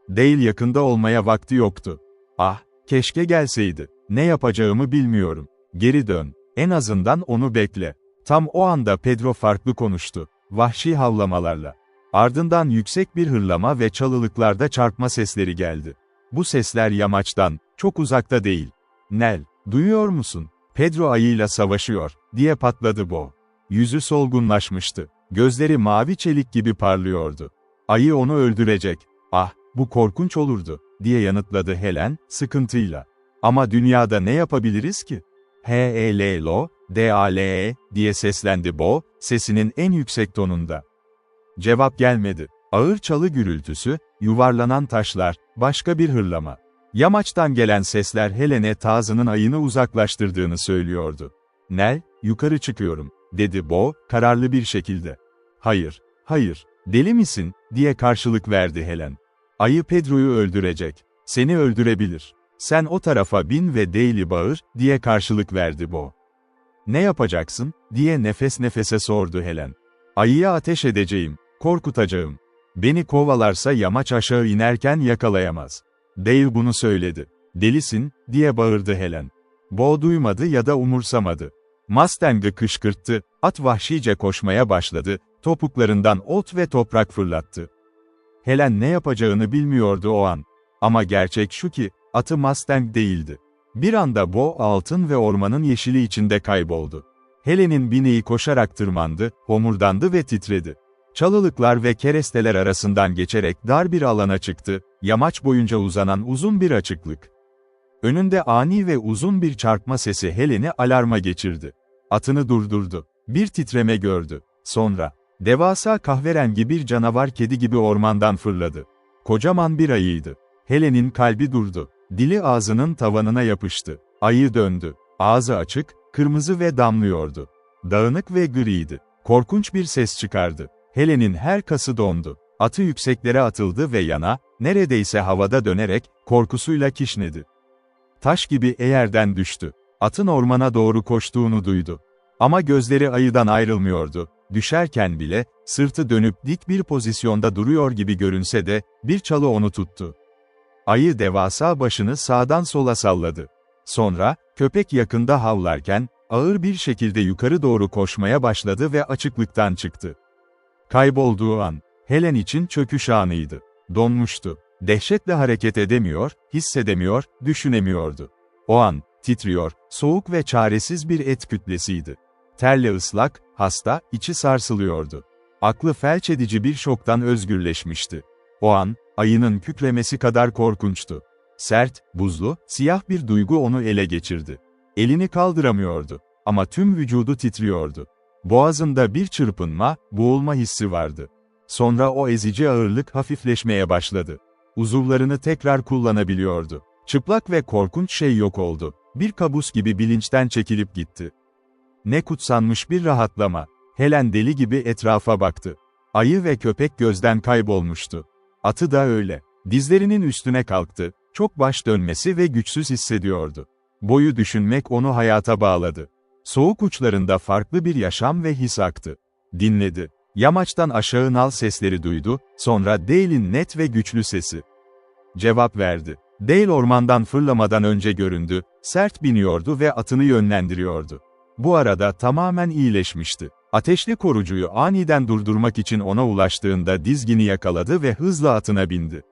Dale yakında olmaya vakti yoktu. "Ah, keşke gelseydi. Ne yapacağımı bilmiyorum. Geri dön. En azından onu bekle." Tam o anda Pedro farklı konuştu. Vahşi havlamalarla. Ardından yüksek bir hırlama ve çalılıklarda çarpma sesleri geldi. Bu sesler yamaçtan, çok uzakta değil. "Nell, duyuyor musun? Pedro ayıyla savaşıyor," diye patladı Bo. Yüzü solgunlaşmıştı. Gözleri mavi çelik gibi parlıyordu. "Ayı onu öldürecek." "Ah, bu korkunç olurdu," diye yanıtladı Helen, sıkıntıyla. "Ama dünyada ne yapabiliriz ki?" "H-E-L-L-O, D-A-L-E," diye seslendi Bo, sesinin en yüksek tonunda. Cevap gelmedi. Ağır çalı gürültüsü, yuvarlanan taşlar, başka bir hırlama. Yamaçtan gelen sesler Helen'e tazının ayını uzaklaştırdığını söylüyordu. "Nell, yukarı çıkıyorum," dedi Bo, kararlı bir şekilde. "Hayır, hayır, deli misin?" diye karşılık verdi Helen. "Ayı Pedro'yu öldürecek. Seni öldürebilir. Sen o tarafa bin ve Dale'i bağır," diye karşılık verdi Bo. "Ne yapacaksın?" diye nefes nefese sordu Helen. "Ayıya ateş edeceğim, korkutacağım. Beni kovalarsa yamaç aşağı inerken yakalayamaz." Dale bunu söyledi. "Delisin," diye bağırdı Helen. Bo duymadı ya da umursamadı. Mustang'ı kışkırttı, at vahşice koşmaya başladı, topuklarından ot ve toprak fırlattı. Helen ne yapacağını bilmiyordu o an. Ama gerçek şu ki, atı Mustang değildi. Bir anda Bo altın ve ormanın yeşili içinde kayboldu. Helen'in bineği koşarak tırmandı, homurdandı ve titredi. Çalılıklar ve keresteler arasından geçerek dar bir alana çıktı, yamaç boyunca uzanan uzun bir açıklık. Önünde ani ve uzun bir çarpma sesi Helen'i alarma geçirdi. Atını durdurdu. Bir titreme gördü. Sonra, devasa kahverengi bir canavar kedi gibi ormandan fırladı. Kocaman bir ayıydı. Helen'in kalbi durdu. Dili ağzının tavanına yapıştı. Ayı döndü. Ağzı açık, kırmızı ve damlıyordu. Dağınık ve griydi. Korkunç bir ses çıkardı. Helen'in her kası dondu. Atı yükseklere atıldı ve yana, neredeyse havada dönerek, korkusuyla kişnedi. Taş gibi yerden düştü. Atın ormana doğru koştuğunu duydu. Ama gözleri ayıdan ayrılmıyordu. Düşerken bile, sırtı dönüp dik bir pozisyonda duruyor gibi görünse de, bir çalı onu tuttu. Ayı devasa başını sağdan sola salladı. Sonra, köpek yakında havlarken, ağır bir şekilde yukarı doğru koşmaya başladı ve açıklıktan çıktı. Kaybolduğu an, Helen için çöküş anıydı. Donmuştu. Dehşetle hareket edemiyor, hissedemiyor, düşünemiyordu. O an, titriyor, soğuk ve çaresiz bir et kütlesiydi. Terle ıslak, hasta, içi sarsılıyordu. Aklı felç edici bir şoktan özgürleşmişti. O an, ayının kükremesi kadar korkunçtu. Sert, buzlu, siyah bir duygu onu ele geçirdi. Elini kaldıramıyordu. Ama tüm vücudu titriyordu. Boğazında bir çırpınma, boğulma hissi vardı. Sonra o ezici ağırlık hafifleşmeye başladı. Uzuvlarını tekrar kullanabiliyordu. Çıplak ve korkunç şey yok oldu. Bir kabus gibi bilinçten çekilip gitti. Ne kutsanmış bir rahatlama. Helen deli gibi etrafa baktı. Ayı ve köpek gözden kaybolmuştu. Atı da öyle. Dizlerinin üstüne kalktı. Çok baş dönmesi ve güçsüz hissediyordu. Boyu düşünmek onu hayata bağladı. Soğuk uçlarında farklı bir yaşam ve his aktı. Dinledi. Yamaçtan aşağı nal sesleri duydu, sonra Dale'in net ve güçlü sesi. Cevap verdi. Dale ormandan fırlamadan önce göründü, sert biniyordu ve atını yönlendiriyordu. Bu arada tamamen iyileşmişti. Ateşli korucuyu aniden durdurmak için ona ulaştığında dizgini yakaladı ve hızla atına bindi.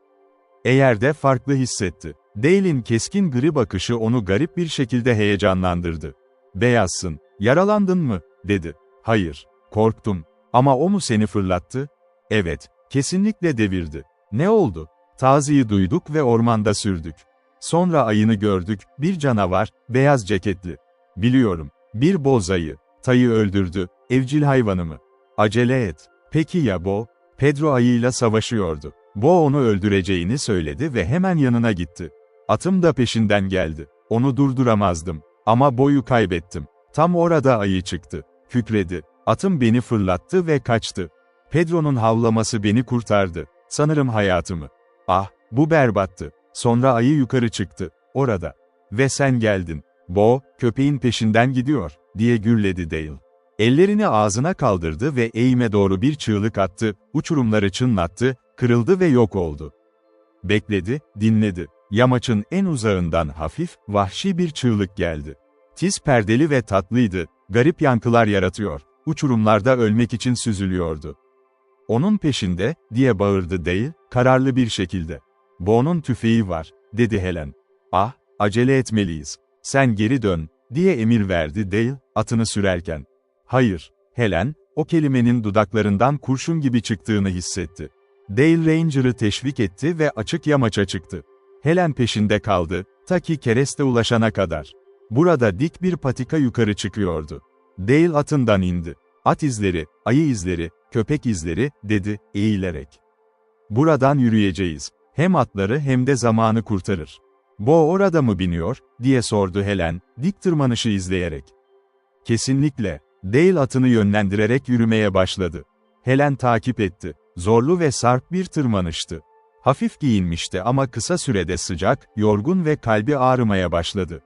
Eğerde farklı hissetti. Dale'in keskin gri bakışı onu garip bir şekilde heyecanlandırdı. "Beyazsın, yaralandın mı?" dedi. "Hayır, korktum. Ama o mu seni fırlattı?" "Evet, kesinlikle devirdi." "Ne oldu?" "Taziyi duyduk ve ormanda sürdük. Sonra ayını gördük, bir canavar, beyaz ceketli." "Biliyorum, bir boz ayı. Tayı öldürdü, evcil hayvanımı." "Acele et." "Peki ya Bo?" "Pedro ayıyla savaşıyordu. Bo onu öldüreceğini söyledi ve hemen yanına gitti. Atım da peşinden geldi. Onu durduramazdım. Ama Bo'yu kaybettim. Tam orada ayı çıktı. Kükredi. Atım beni fırlattı ve kaçtı. Pedro'nun havlaması beni kurtardı. Sanırım hayatımı. Ah, bu berbattı. Sonra ayı yukarı çıktı. Orada. Ve sen geldin. Bo, köpeğin peşinden gidiyor, diye gürledi Dale. Ellerini ağzına kaldırdı ve eğime doğru bir çığlık attı, uçurumları çınlattı, kırıldı ve yok oldu. Bekledi, dinledi. Yamaçın en uzağından hafif, vahşi bir çığlık geldi. Tiz perdeli ve tatlıydı, garip yankılar yaratıyor, uçurumlarda ölmek için süzülüyordu. "Onun peşinde," diye bağırdı Dale, kararlı bir şekilde. "Bo'nun tüfeği var," dedi Helen. "Ah, acele etmeliyiz. Sen geri dön," diye emir verdi Dale, atını sürerken. "Hayır," Helen, o kelimenin dudaklarından kurşun gibi çıktığını hissetti. Dale Ranger'ı teşvik etti ve açık yamaça çıktı. Helen peşinde kaldı, ta ki kereste ulaşana kadar. Burada dik bir patika yukarı çıkıyordu. Dale atından indi. "At izleri, ayı izleri, köpek izleri," dedi, eğilerek. "Buradan yürüyeceğiz. Hem atları hem de zamanı kurtarır." "Bo orada mı biniyor?" diye sordu Helen, dik tırmanışı izleyerek. "Kesinlikle." Dale atını yönlendirerek yürümeye başladı. Helen takip etti. Zorlu ve sarp bir tırmanıştı. Hafif giyinmişti ama kısa sürede sıcak, yorgun ve kalbi ağrımaya başladı.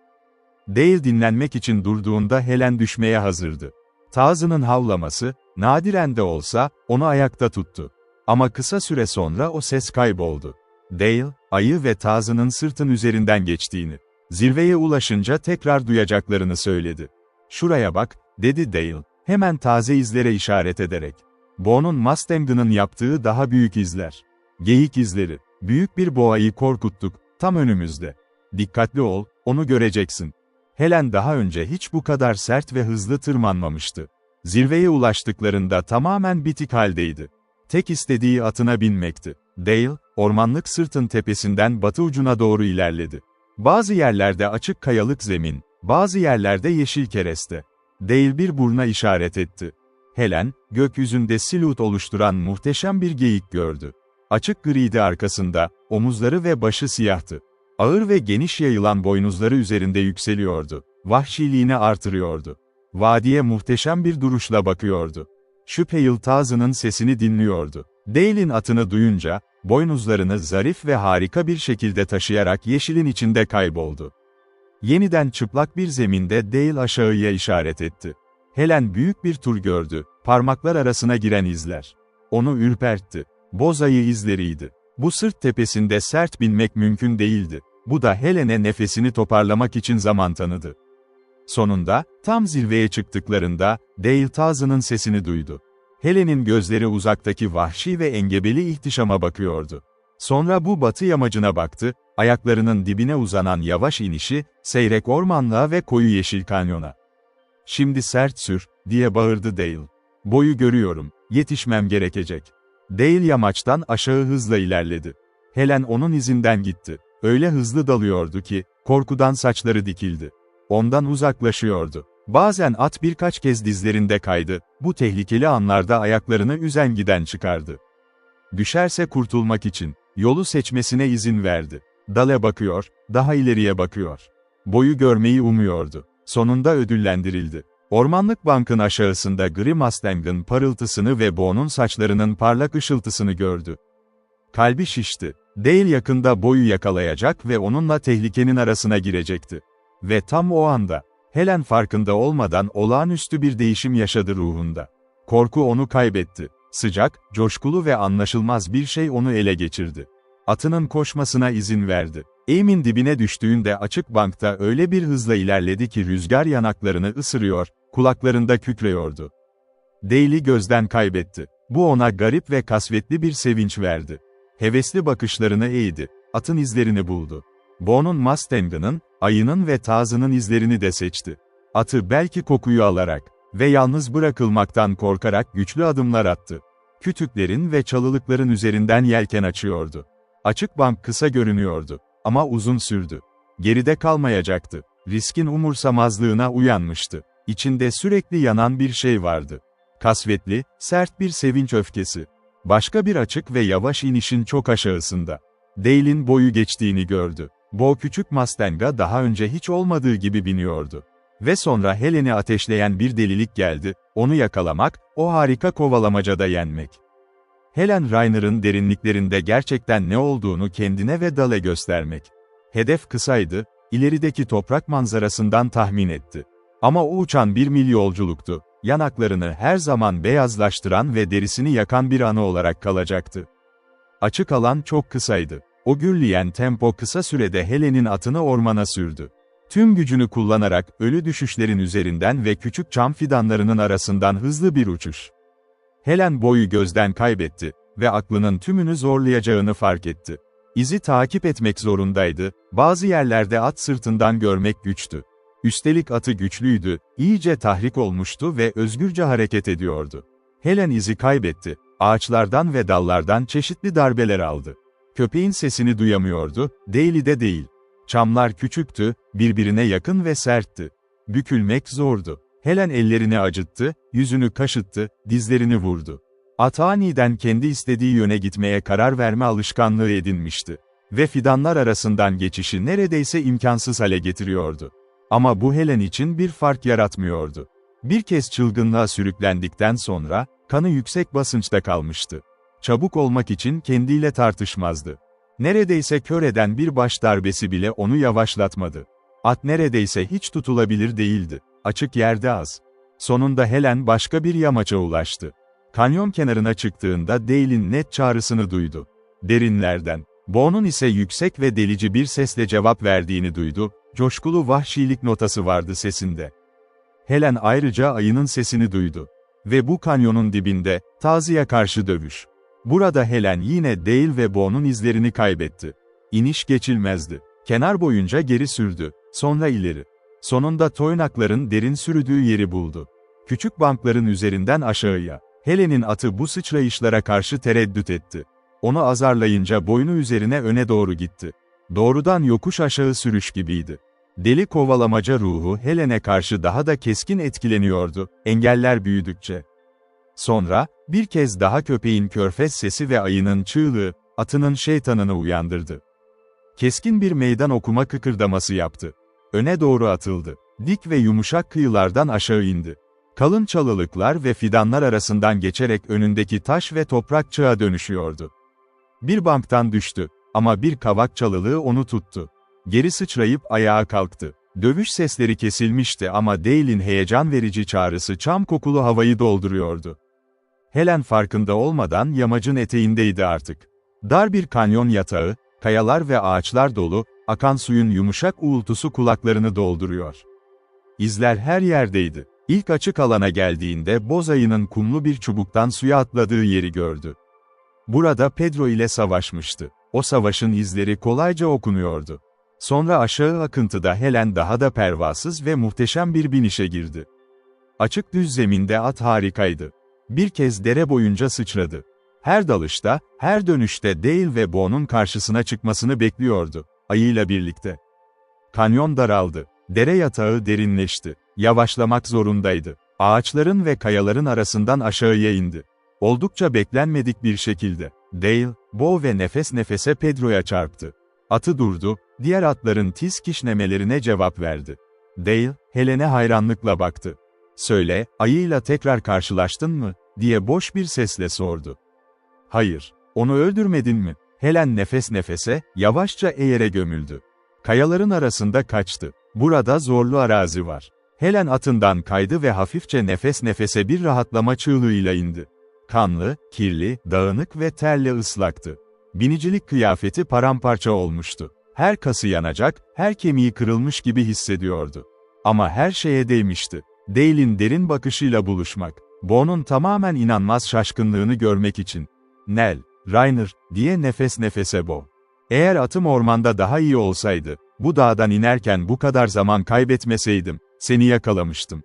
Dale dinlenmek için durduğunda Helen düşmeye hazırdı. Tazının havlaması, nadiren de olsa, onu ayakta tuttu. Ama kısa süre sonra o ses kayboldu. Dale, ayı ve tazının sırtın üzerinden geçtiğini, zirveye ulaşınca tekrar duyacaklarını söyledi. "Şuraya bak," dedi Dale, hemen taze izlere işaret ederek. Bo'nun Mustang'ının yaptığı daha büyük izler. Geyik izleri. "Büyük bir boğayı korkuttuk, tam önümüzde. Dikkatli ol, onu göreceksin." Helen daha önce hiç bu kadar sert ve hızlı tırmanmamıştı. Zirveye ulaştıklarında tamamen bitik haldeydi. Tek istediği atına binmekti. Dale, ormanlık sırtın tepesinden batı ucuna doğru ilerledi. Bazı yerlerde açık kayalık zemin, bazı yerlerde yeşil kereste. Dale bir burna işaret etti. Helen, gökyüzünde silüet oluşturan muhteşem bir geyik gördü. Açık griydi arkasında, omuzları ve başı siyahtı. Ağır ve geniş yayılan boynuzları üzerinde yükseliyordu. Vahşiliğini artırıyordu. Vadiye muhteşem bir duruşla bakıyordu. Şüpheyl Tazı'nın sesini dinliyordu. Dale'in atını duyunca, boynuzlarını zarif ve harika bir şekilde taşıyarak yeşilin içinde kayboldu. Yeniden çıplak bir zeminde Dale aşağıya işaret etti. Helen büyük bir tur gördü, parmaklar arasına giren izler. Onu ürpertti. Boz ayı izleriydi. Bu sırt tepesinde sert binmek mümkün değildi. Bu da Helen'e nefesini toparlamak için zaman tanıdı. Sonunda, tam zirveye çıktıklarında, Dale Tazı'nın sesini duydu. Helen'in gözleri uzaktaki vahşi ve engebeli ihtişama bakıyordu. Sonra bu batı yamacına baktı, ayaklarının dibine uzanan yavaş inişi, seyrek ormanlığa ve koyu yeşil kanyona. "Şimdi sert sür," diye bağırdı Dale. "Boyu görüyorum, yetişmem gerekecek." Dale yamaçtan aşağı hızla ilerledi. Helen onun izinden gitti. Öyle hızlı dalıyordu ki, korkudan saçları dikildi. Ondan uzaklaşıyordu. Bazen at birkaç kez dizlerinde kaydı, bu tehlikeli anlarda ayaklarını üzengiden çıkardı. Düşerse kurtulmak için, yolu seçmesine izin verdi. Dale bakıyor, daha ileriye bakıyor. Boyu görmeyi umuyordu. Sonunda ödüllendirildi. Ormanlık bankın aşağısında gri Mustang'ın parıltısını ve Bo'nun saçlarının parlak ışıltısını gördü. Kalbi şişti. Dale yakında Bo'yu yakalayacak ve onunla tehlikenin arasına girecekti. Ve tam o anda, Helen farkında olmadan olağanüstü bir değişim yaşadı ruhunda. Korku onu kaybetti. Sıcak, coşkulu ve anlaşılmaz bir şey onu ele geçirdi. Atının koşmasına izin verdi. Eğimin dibine düştüğünde açık bankta öyle bir hızla ilerledi ki rüzgar yanaklarını ısırıyor, kulaklarında kükreyordu. Dale'i gözden kaybetti. Bu ona garip ve kasvetli bir sevinç verdi. Hevesli bakışlarını eğdi. Atın izlerini buldu. Bo'nun Mustang'ının, ayının ve tazının izlerini de seçti. Atı belki kokuyu alarak ve yalnız bırakılmaktan korkarak güçlü adımlar attı. Kütüklerin ve çalılıkların üzerinden yelken açıyordu. Açık bank kısa görünüyordu ama uzun sürdü. Geride kalmayacaktı. Riskin umursamazlığına uyanmıştı. İçinde sürekli yanan bir şey vardı. Kasvetli, sert bir sevinç öfkesi. Başka bir açık ve yavaş inişin çok aşağısında. Dale'in boyu geçtiğini gördü. Bo küçük Mustang'a daha önce hiç olmadığı gibi biniyordu. Ve sonra Helen'i ateşleyen bir delilik geldi, onu yakalamak, o harika kovalamacada yenmek. Helen Rainer'ın derinliklerinde gerçekten ne olduğunu kendine ve Dale göstermek. Hedef kısaydı, ilerideki toprak manzarasından tahmin etti. Ama o uçan bir mil yolculuktu, yanaklarını her zaman beyazlaştıran ve derisini yakan bir anı olarak kalacaktı. Açık alan çok kısaydı. O gürleyen tempo kısa sürede Helen'in atını ormana sürdü. Tüm gücünü kullanarak ölü düşüşlerin üzerinden ve küçük çam fidanlarının arasından hızlı bir uçuş. Helen boyu gözden kaybetti ve aklının tümünü zorlayacağını fark etti. İzi takip etmek zorundaydı, bazı yerlerde at sırtından görmek güçtü. Üstelik atı güçlüydü, iyice tahrik olmuştu ve özgürce hareket ediyordu. Helen izi kaybetti, ağaçlardan ve dallardan çeşitli darbeler aldı. Köpeğin sesini duyamıyordu, Dale'i de değil. Çamlar küçüktü, birbirine yakın ve sertti. Bükülmek zordu. Helen ellerini acıttı, yüzünü kaşıttı, dizlerini vurdu. At aniden kendi istediği yöne gitmeye karar verme alışkanlığı edinmişti. Ve fidanlar arasından geçişi neredeyse imkansız hale getiriyordu. Ama bu Helen için bir fark yaratmıyordu. Bir kez çılgınlığa sürüklendikten sonra, kanı yüksek basınçta kalmıştı. Çabuk olmak için kendiyle tartışmazdı. Neredeyse kör eden bir baş darbesi bile onu yavaşlatmadı. At neredeyse hiç tutulabilir değildi. Açık yerde az. Sonunda Helen başka bir yamaça ulaştı. Kanyon kenarına çıktığında Dale'in net çağrısını duydu. Derinlerden. Bo'nun ise yüksek ve delici bir sesle cevap verdiğini duydu, coşkulu vahşilik notası vardı sesinde. Helen ayrıca ayının sesini duydu. Ve bu kanyonun dibinde, Tazi'ye karşı dövüş. Burada Helen yine Dale ve Bo'nun izlerini kaybetti. İniş geçilmezdi. Kenar boyunca geri sürdü, sonra ileri. Sonunda toynakların derin sürüdüğü yeri buldu. Küçük bankların üzerinden aşağıya. Helen'in atı bu sıçrayışlara karşı tereddüt etti. Onu azarlayınca boynu üzerine öne doğru gitti. Doğrudan yokuş aşağı sürüş gibiydi. Deli kovalamaca ruhu Helen'e karşı daha da keskin etkileniyordu, engeller büyüdükçe. Sonra, bir kez daha köpeğin körfez sesi ve ayının çığlığı, atının şeytanını uyandırdı. Keskin bir meydan okuma kıkırdaması yaptı. Öne doğru atıldı. Dik ve yumuşak kıyılardan aşağı indi. Kalın çalılıklar ve fidanlar arasından geçerek önündeki taş ve toprak çığa dönüşüyordu. Bir banktan düştü, ama bir kavak çalılığı onu tuttu. Geri sıçrayıp ayağa kalktı. Dövüş sesleri kesilmişti ama Dale'in heyecan verici çağrısı çam kokulu havayı dolduruyordu. Helen farkında olmadan yamacın eteğindeydi artık. Dar bir kanyon yatağı, kayalar ve ağaçlar dolu, akan suyun yumuşak uğultusu kulaklarını dolduruyor. İzler her yerdeydi. İlk açık alana geldiğinde boz ayının kumlu bir çubuktan suya atladığı yeri gördü. Burada Pedro ile savaşmıştı. O savaşın izleri kolayca okunuyordu. Sonra aşağı akıntıda Helen daha da pervasız ve muhteşem bir binişe girdi. Açık düz zeminde at harikaydı. Bir kez dere boyunca sıçradı. Her dalışta, her dönüşte Dale ve Bo'nun karşısına çıkmasını bekliyordu, ayıyla birlikte. Kanyon daraldı. Dere yatağı derinleşti. Yavaşlamak zorundaydı. Ağaçların ve kayaların arasından aşağıya indi. Oldukça beklenmedik bir şekilde. Dale, Bo ve nefes nefese Pedro'ya çarptı. Atı durdu, diğer atların tiz kişnemelerine cevap verdi. Dale, Helen'e hayranlıkla baktı. "Söyle, ayıyla tekrar karşılaştın mı?" diye boş bir sesle sordu. "Hayır, onu öldürmedin mi?" Helen nefes nefese, yavaşça eğere gömüldü. Kayaların arasında kaçtı. Burada zorlu arazi var. Helen atından kaydı ve hafifçe nefes nefese bir rahatlama çığlığıyla indi. Kanlı, kirli, dağınık ve terle ıslaktı. Binicilik kıyafeti paramparça olmuştu. Her kası yanacak, her kemiği kırılmış gibi hissediyordu. Ama her şeye değmişti. Dale'in derin bakışıyla buluşmak, Bo'nun tamamen inanmaz şaşkınlığını görmek için. "Nell, Rainer," diye nefes nefese Bo. "Eğer atım ormanda daha iyi olsaydı, bu dağdan inerken bu kadar zaman kaybetmeseydim, seni yakalamıştım."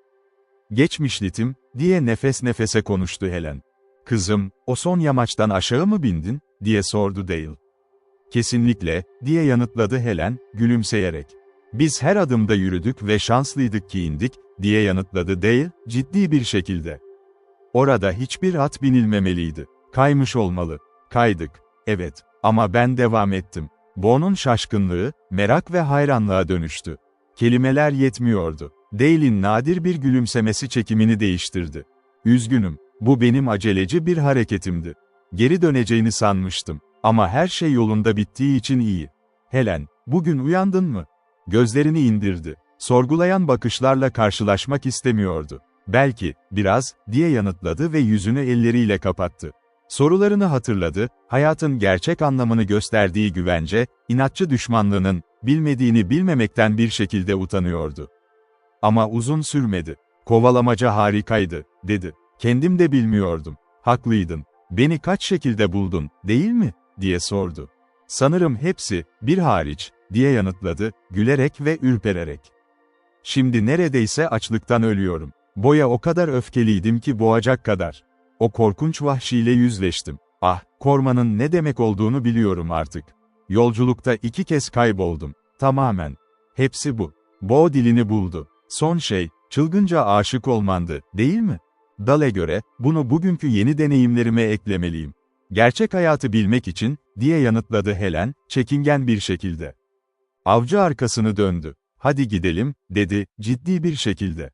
"Geçmişlitim," diye nefes nefese konuştu Helen. "Kızım, o son yamaçtan aşağı mı bindin?" diye sordu Dale. "Kesinlikle," diye yanıtladı Helen, gülümseyerek. "Biz her adımda yürüdük ve şanslıydık ki indik," diye yanıtladı Dale, ciddi bir şekilde. "Orada hiçbir at binilmemeliydi. Kaymış olmalı." "Kaydık, evet, ama ben devam ettim." Bo'nun şaşkınlığı, merak ve hayranlığa dönüştü. Kelimeler yetmiyordu. Dale'in nadir bir gülümsemesi çekimini değiştirdi. "Üzgünüm, bu benim aceleci bir hareketimdi. Geri döneceğini sanmıştım. Ama her şey yolunda bittiği için iyi." "Helen, bugün uyandın mı?" Gözlerini indirdi. Sorgulayan bakışlarla karşılaşmak istemiyordu. "Belki, biraz," diye yanıtladı ve yüzünü elleriyle kapattı. Sorularını hatırladı, hayatın gerçek anlamını gösterdiği güvence, inatçı düşmanlığının, bilmediğini bilmemekten bir şekilde utanıyordu. Ama uzun sürmedi. "Kovalamaca harikaydı," dedi. "Kendim de bilmiyordum." "Haklıydın. Beni kaç şekilde buldun, değil mi?" diye sordu. "Sanırım hepsi, bir hariç," diye yanıtladı, gülerek ve ürpererek. "Şimdi neredeyse açlıktan ölüyorum. Bo'ya o kadar öfkeliydim ki boğacak kadar. O korkunç vahşiyle yüzleştim. Ah, kormanın ne demek olduğunu biliyorum artık. Yolculukta 2 kez kayboldum. Tamamen. Hepsi bu." Bo dilini buldu. "Son şey, çılgınca aşık olmandı, değil mi?" "Dale göre, bunu bugünkü yeni deneyimlerime eklemeliyim. Gerçek hayatı bilmek için," diye yanıtladı Helen, çekingen bir şekilde. Avcı arkasını döndü. "Hadi gidelim," dedi, ciddi bir şekilde.